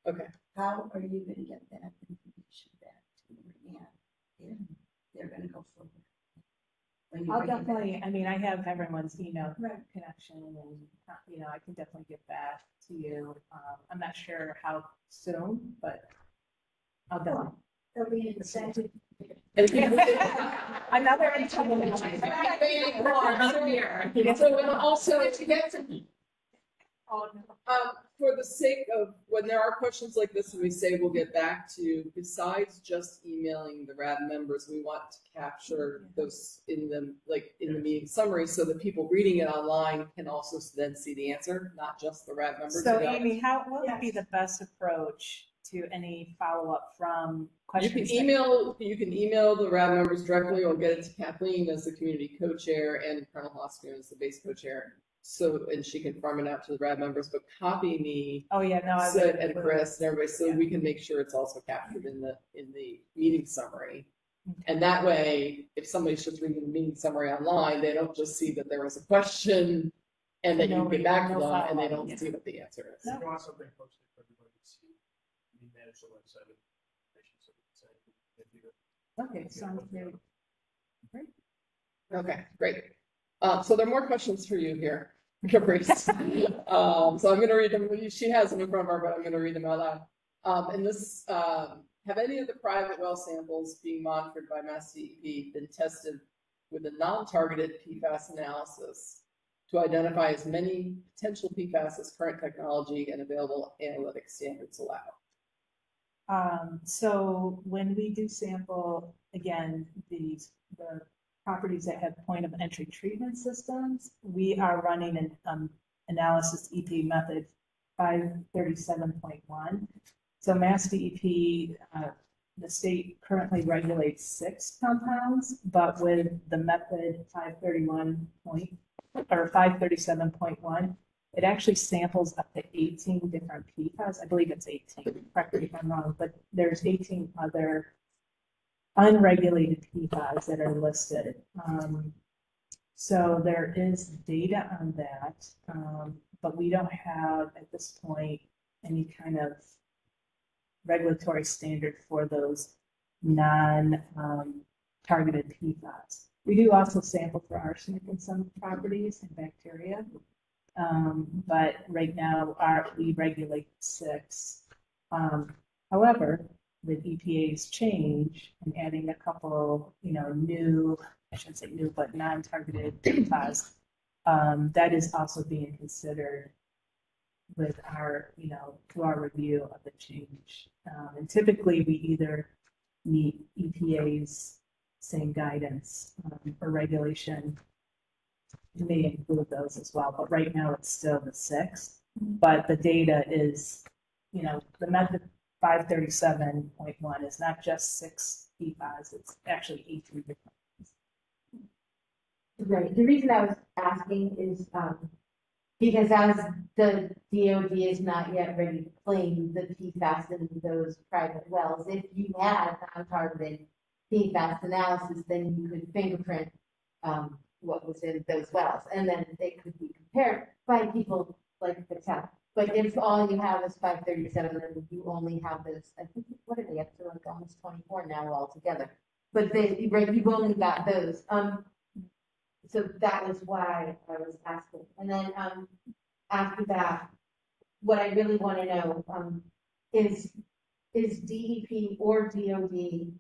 Okay. How are you gonna get that information back to Marianne if they're gonna go forward? when you I'll bring it back? definitely, I mean, I have everyone's email Right. connection and, I can definitely get back to you. I'm not sure how soon, but I'll definitely. There'll be an incentive. Another. So, and also to get to, for the sake of, when there are questions like this, and we say we'll get back to, besides just emailing the RAB members, we want to capture those in the, like, in the meeting summary, so that people reading it online can also then see the answer, not just the RAB members. So who don't. Amy, how will it be the best approach to any follow-up from questions? You can email the RAB members directly, or get it to Kathleen as the community co-chair and Colonel Hoskins as the base co-chair. So, and she can farm it out to the RAB members, but copy me. Oh, yeah, no, I Sid would. and Chris and everybody, so we can make sure it's also captured in the meeting summary. And that way, if somebody's just reading the meeting summary online, they don't just see that there was a question and then you get back to them and they don't see what the answer is. If you want something posted for everybody to see, we manage the website. Okay, sounds good. Okay, great. So there are more questions for you here, Caprice. So I'm going to read them. She has them in front of her, but I'm going to read them out loud. And this, have any of the private well samples being monitored by Mass DEP been tested with a non-targeted PFAS analysis to identify as many potential PFAS as current technology and available analytic standards allow? So when we do sample, again, the properties that have point of entry treatment systems, we are running an analysis EP method 537.1. So Mass DEP, the state currently regulates 6 compounds, but with the method 537.1, it actually samples up to 18 different PFAS. I believe it's 18, correct me if I'm wrong, but there's 18 other unregulated PFAS that are listed. So there is data on that, but we don't have at this point any kind of regulatory standard for those non-targeted PFAS. We do also sample for arsenic in some properties and bacteria. But right now we regulate 6. However, with EPA's change and adding a couple, new, I shouldn't say new, but non-targeted PFAS, that is also being considered with our, through our review of the change. And typically we either meet EPA's same guidance or regulation. It may include those as well, but right now it's still the 6. But the data is, the method 537.1 is not just 6 PFAS, it's actually 18 different. Right. The reason I was asking is because as the DOD is not yet ready to claim the PFAS in those private wells, if you had non-targeted PFAS analysis, then you could fingerprint what was in those wells, and then they could be compared by people like the town. But if all you have is 537, and you only have this, I think, what are they up to, like almost 24 now altogether? But you've only got those. So that was why I was asking. And then after that, what I really want to know is DEP or DOD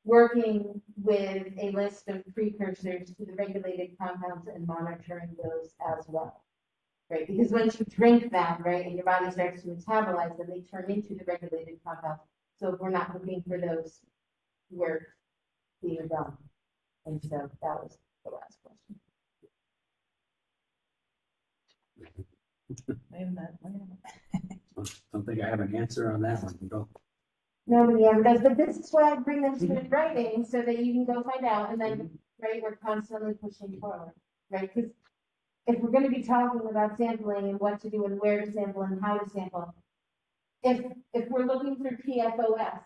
working with a list of precursors to the regulated compounds and monitoring those as well, right? Because once you drink them, right, and your body starts to metabolize them, they turn into the regulated compounds. So if we're not looking for those, we're being done. And so that was the last question. Wait a minute. Don't think I have an answer on that one. Go. Nobody ever does, but this is why I bring them to the writing so that you can go find out, and then, right, we're constantly pushing forward, right? Because if we're going to be talking about sampling and what to do and where to sample and how to sample, if we're looking for PFOS,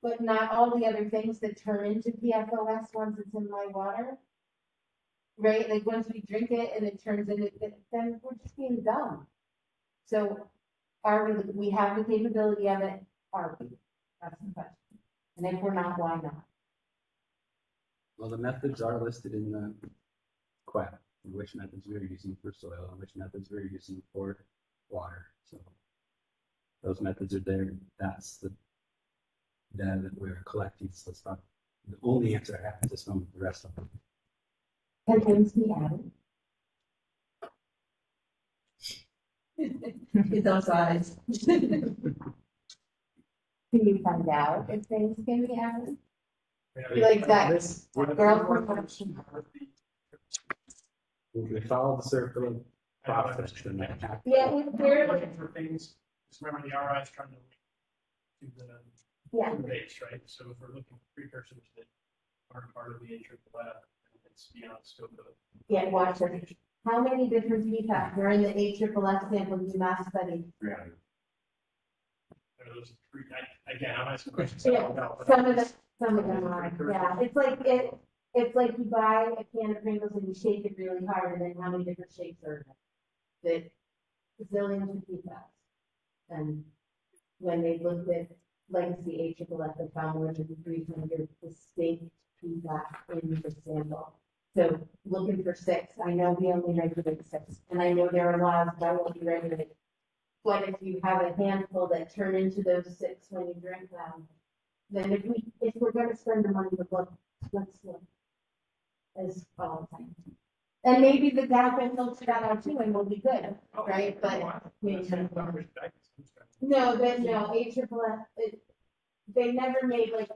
but not all the other things that turn into PFOS once it's in my water, right? Like once we drink it and it turns into, then we're just being dumb. So we have the capability of it? Are we? That's the question. And if we're not, why not? Well, the methods are listed in the QUAP, which methods we're using for soil and which methods we're using for water. So those methods are there. That's the data that we're collecting. So it's not the only answer I have at this moment. The rest of them. Can things be added? Get those eyes. Can you find out if things can be added? Like that girl from We follow the circular process and that happens. Yeah, We're looking for things, just remember the RI is trying to link to yeah. the base, right? So if we're looking for precursors that aren't part of the ANGB, it's beyond the scope of. Yeah, watch it. How many different PFAS were in the AFFF sample you mass studied? 300. Those three, again, I'm asking questions. Yeah, some of them are, yeah. It's like you buy a can of Pringles and you shake it really hard, and then how many different shakes are in it? The zillions of PFAS. And when they looked at legacy AFFF, they found more than 300 distinct PFAS in the sample. So looking for 6, I know we only regulate 6, and I know there are laws that won't be regulated. But if you have a handful that turn into those 6 when you drink them, then if we're going to spend the money, let's look as all the time. And maybe the gap and filter that out too, and we'll be good, right? But no, AFFF, they never made like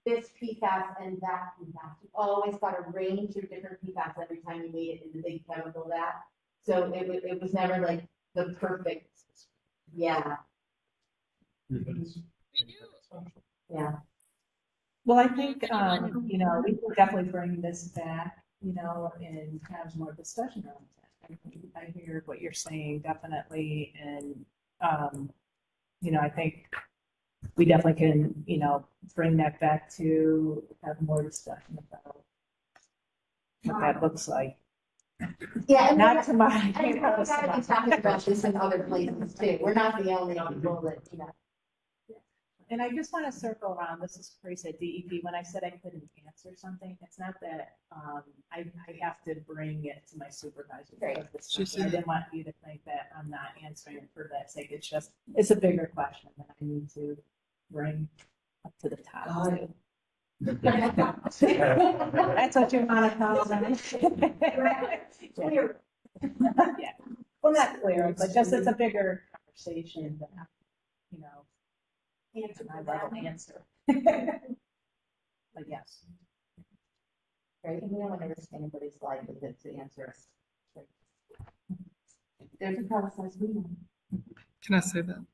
this PFAS and that PFAS. You always got a range of different PFAS every time you made it in the big chemical vat. So it was never like the perfect, yeah. Yeah. Well, I think, you know, we can definitely bring this back, you know, and have more discussion on that. I hear what you're saying, definitely, and, you know, I think we definitely can, you know, bring that back to have more discussion about what that looks like. Yeah, and Not tomorrow. And we gotta be talking about this in other places too. We're not the only people that, you know. And I just want to circle around, this is Grace at DEP, when I said I couldn't answer something, it's not that, I have to bring it to my supervisor. Right. I didn't want you to think that I'm not answering it for that sake, it's just, it's a bigger question that I need to bring up to the top. too. That's what you want to call it. Clear. Yeah, well, not clear, but just it's a bigger conversation than, you know, answer my level answer. But yes. Right, and we don't want to risk anybody's life with it to answer us. There's a process we know. Can I say that?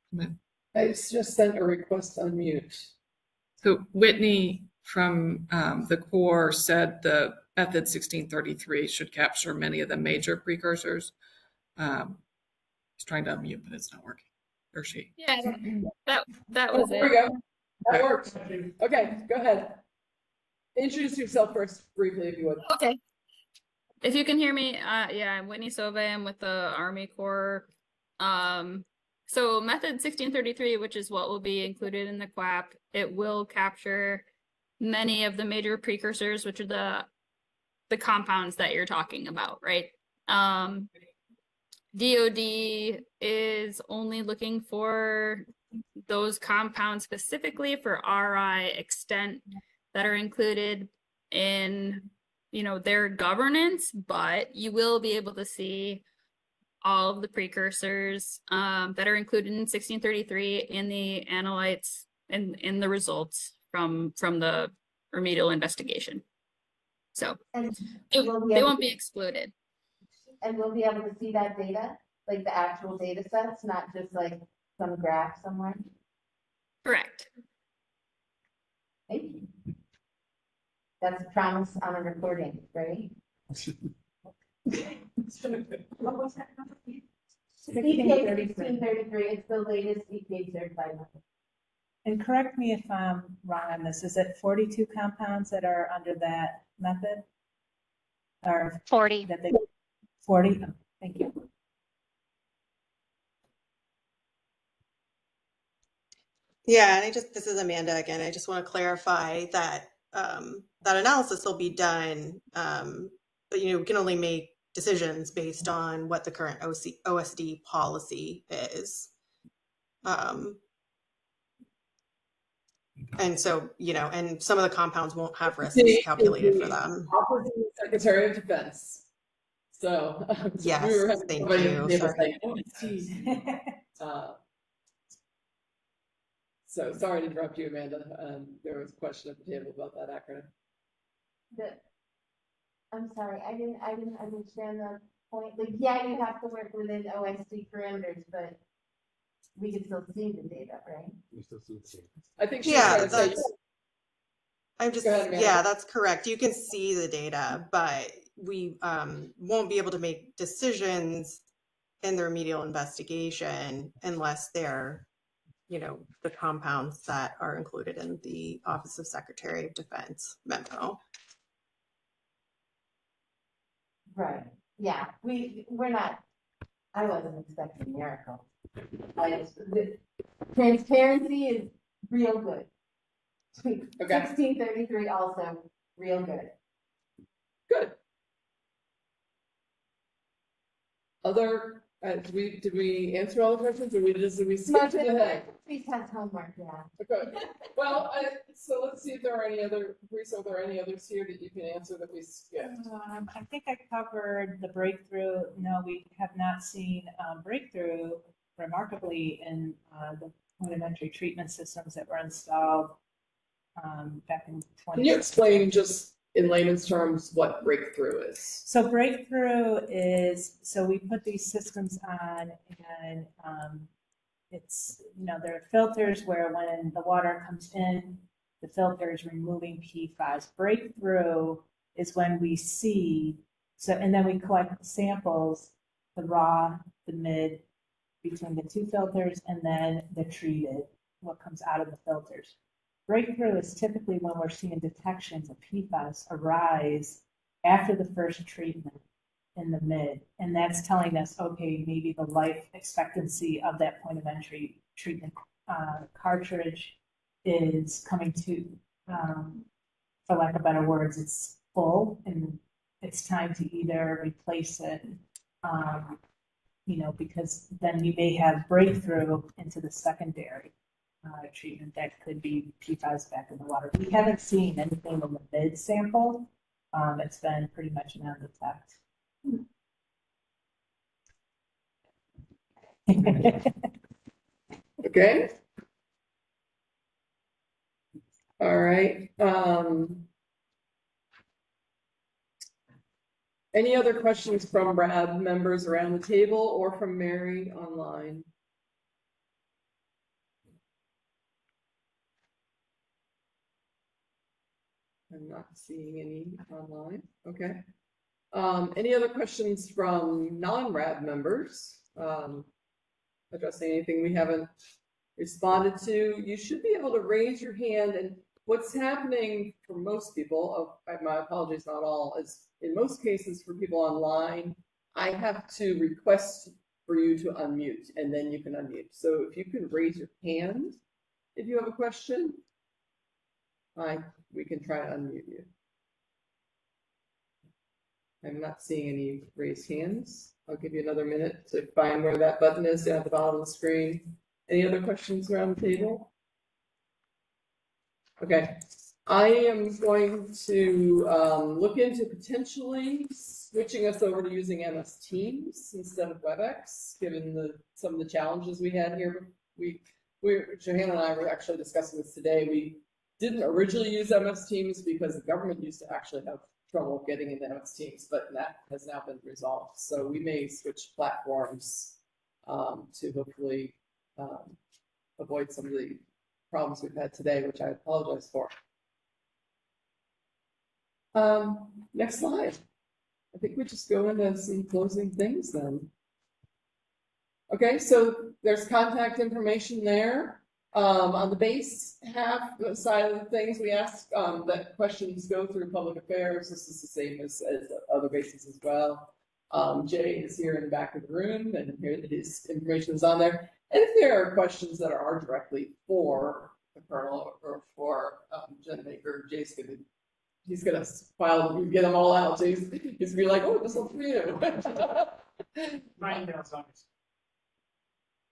I just sent a request to unmute. So Whitney from the Corps said the method 1633 should capture many of the major precursors. He's trying to unmute, but it's not working. Or she. Yeah, that was There we it. go. That works. Okay, go ahead. Introduce yourself first briefly, if you would. Okay. If you can hear me, yeah, I'm Whitney Sove. I'm with the Army Corps. So method 1633, which is what will be included in the QAP, it will capture many of the major precursors, which are the compounds that you're talking about, right? DOD is only looking for those compounds specifically for RI extent that are included in, you know, their governance, but you will be able to see all of the precursors that are included in 1633 in the analytes and in the results from the remedial investigation. So they won't be excluded. And we'll be able to see that data, like the actual data sets, not just like some graph somewhere. Correct. Thank you. That's a promise on a recording, right? What was that number? EPA 1633, it's the latest EPA certified method. And correct me if I'm wrong on this, is it 42 compounds that are under that method? Or 40. That they 40? Oh, thank you. Yeah, and this is Amanda again. I just want to clarify that that analysis will be done. But we can only make decisions based on what the current OSD policy is. And so, and some of the compounds won't have risks calculated for them. Office of the Secretary of Defense. So Yes, we were having thank somebody you. at the table Sorry. saying, so sorry to interrupt you, Amanda. There was a question at the table about that acronym. I'm sorry, I didn't understand the point. Like, yeah, you have to work within OSD parameters, but we can still see the data, right? We still see the data. I think that's correct. You can see the data, but we won't be able to make decisions in the remedial investigation unless they're, the compounds that are included in the Office of Secretary of Defense memo. Right. Yeah. We're not. I wasn't expecting miracles. The transparency is real good. Okay. 1633 also real good. Good. Other, did we answer all the questions, or did we skip to the head? Please has homework, yeah. Okay. Well, so let's see if there are any other, Teresa, are there any others here that you can answer that we skipped? I think I covered the breakthrough. No, we have not seen breakthrough, remarkably, in the point of entry treatment systems that were installed back in 20. Can you explain just in layman's terms what breakthrough is? So breakthrough is, so we put these systems on, and it's, there are filters where when the water comes in, the filter is removing PFAS. Breakthrough is when we see, so, and then we collect samples, the raw, the mid, between the two filters, and then the treated, what comes out of the filters. Breakthrough is typically when we're seeing detections of PFAS arise after the first treatment in the mid. And that's telling us, okay, maybe the life expectancy of that point of entry treatment cartridge is coming to, for lack of better words, it's full and it's time to either replace it, because then you may have breakthrough into the secondary treatment that could be PFAS back in the water. We haven't seen anything in the mid sample. It's been pretty much non-detect. Okay. All right. Any other questions from RAB members around the table or from Mary online? I'm not seeing any online. Okay. Any other questions from non-RAB members? Addressing anything we haven't responded to? You should be able to raise your hand, and what's happening for most people, my apologies, not all, is in most cases for people online, I have to request for you to unmute, and then you can unmute. So if you can raise your hand if you have a question, we can try to unmute you. I'm not seeing any raised hands. I'll give you another minute to find where that button is down at the bottom of the screen. Any other questions around the table? Okay. I am going to look into potentially switching us over to using MS Teams instead of WebEx, given some of the challenges we had here. Johanna and I were actually discussing this today. We didn't originally use MS Teams because the government used to actually have trouble getting into MS Teams, but that has now been resolved. So we may switch platforms to hopefully avoid some of the problems we've had today, which I apologize for. Next slide. I think we just go into some closing things then. Okay, so there's contact information there. On the base half side of the things, we ask that questions go through public affairs. This is the same as other bases as well. Jay is here in the back of the room, and here his information is on there. And if there are questions that are directly for the Colonel or for Jen Baker. He's gonna file, you get them all out. So he's gonna be like, oh, this one's for you. My email's on this.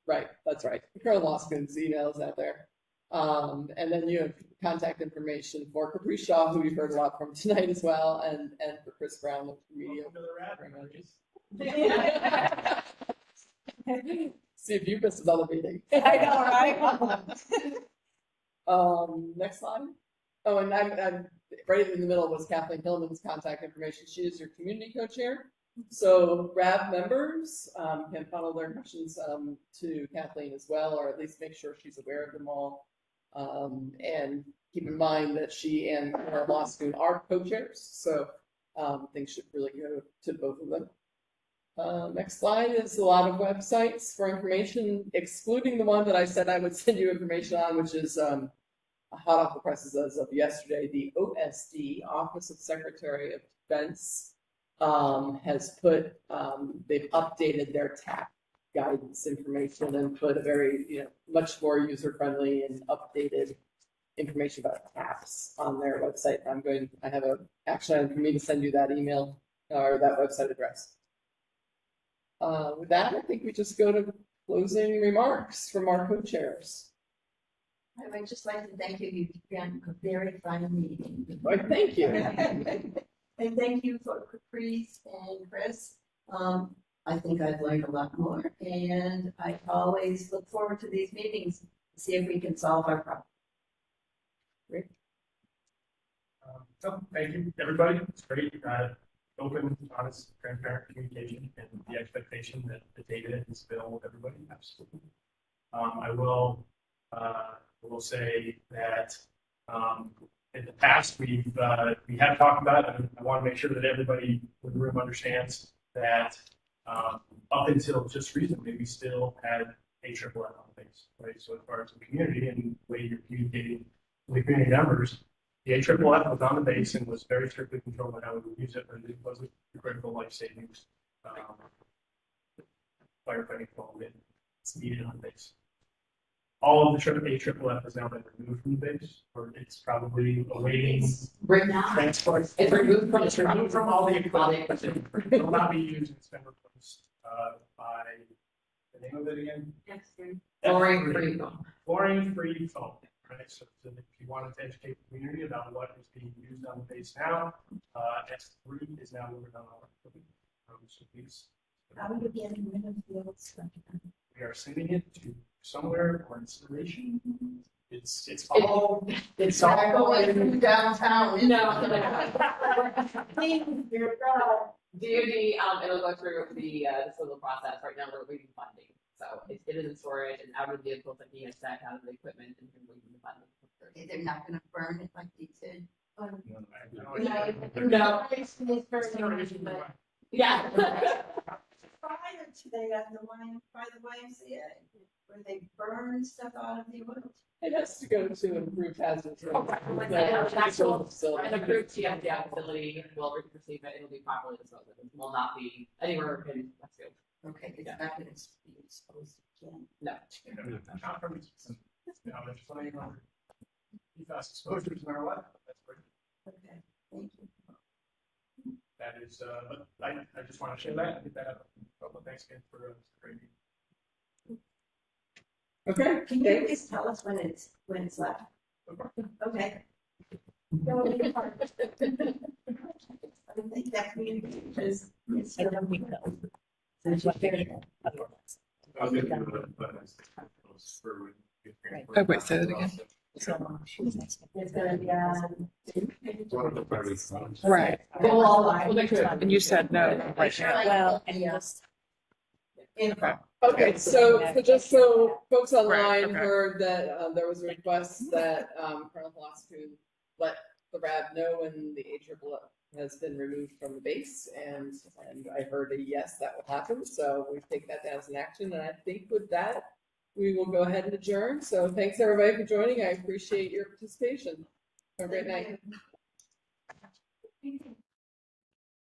Right, that's right. Colonel Loskin's emails out there. And then you have contact information for Capri Shaw, who we've heard a lot from tonight as well, and for Chris Brown, the media. Welcome to the RAB memories. See if you missed another meeting. I know, right? Next slide. Oh, and I'm right in the middle was Kathleen Hillman's contact information. She is your community co-chair. So RAB members can funnel their questions to Kathleen as well, or at least make sure she's aware of them all. And keep in mind that she and our law school are co-chairs, so things should really go to both of them. Next slide is a lot of websites for information, excluding the one that I said I would send you information on, which is hot off the presses as of yesterday. The OSD, Office of Secretary of Defense, has put, they've updated their tax guidance information and put a very, much more user-friendly and updated information about tax on their website. I have an action item for me to send you that email or that website address. With that, I think we just go to closing remarks from our co-chairs. I would just like to thank you. You've been a very fun meeting. Well, thank you. And thank you for Caprice and Chris. I think I've learned a lot more, and I always look forward to these meetings to see if we can solve our problem. Great. So thank you, everybody. It's great. Open, honest, transparent communication, and the expectation that the data is available to everybody. Absolutely. I will say that in the past we have talked about it, and I want to make sure that everybody in the room understands that up until just recently we still had AFFF on the base, right? So as far as the community and the way you're communicating with the community members, the AFFF was on the base and was very strictly controlled on how we would use it, but it wasn't critical life savings firefighting equipment. It's needed on the base. All of the AFFF has now been removed from the base, or it's probably awaiting transport. It's removed from all the equipment, but it will not be used. It's been replaced by the name of it again. Fluorine-free foam. Fluorine-free foam. Right. So if you wanted to educate the community about what is being used on the base now, S3 is now moving on our equipment. So please. How are you getting rid of the old stuff? We are sending it to somewhere for incineration. It's all going from downtown. No. You're right. DoD, it'll go through the civil process. Right now, we're waiting funding. So it is in storage and out of the vehicles that he has set out of the equipment and waiting the funding. They're not going to burn it like they did. No. Yeah. Prior to that, by the YMCA, where they burn stuff out of the oil. It has to go to improved hazardous. An approved TFDI facility will receive it. It'll be properly disposed of. It will not be anywhere in Westfield. Okay, it's not going to be exposed again. No. There's plenty of PFAS exposures in our lab. That's great. Okay, thank you. That is, I just want to share that and get that out. Well, thanks again for a great meeting. Okay. Can you please tell us when it's left? Okay. I think that community is. Oh, wait, say that again. It's gonna be Right. And you said no. Well, and just. Okay, so just so folks online Right, okay. heard that there was a request that Colonel Philosophy let the RAB know when the AFFF has been removed from the base, and I heard a yes, that will happen. So we take that as an action, and I think with that we will go ahead and adjourn. So thanks everybody for joining. I appreciate your participation. Have a great night.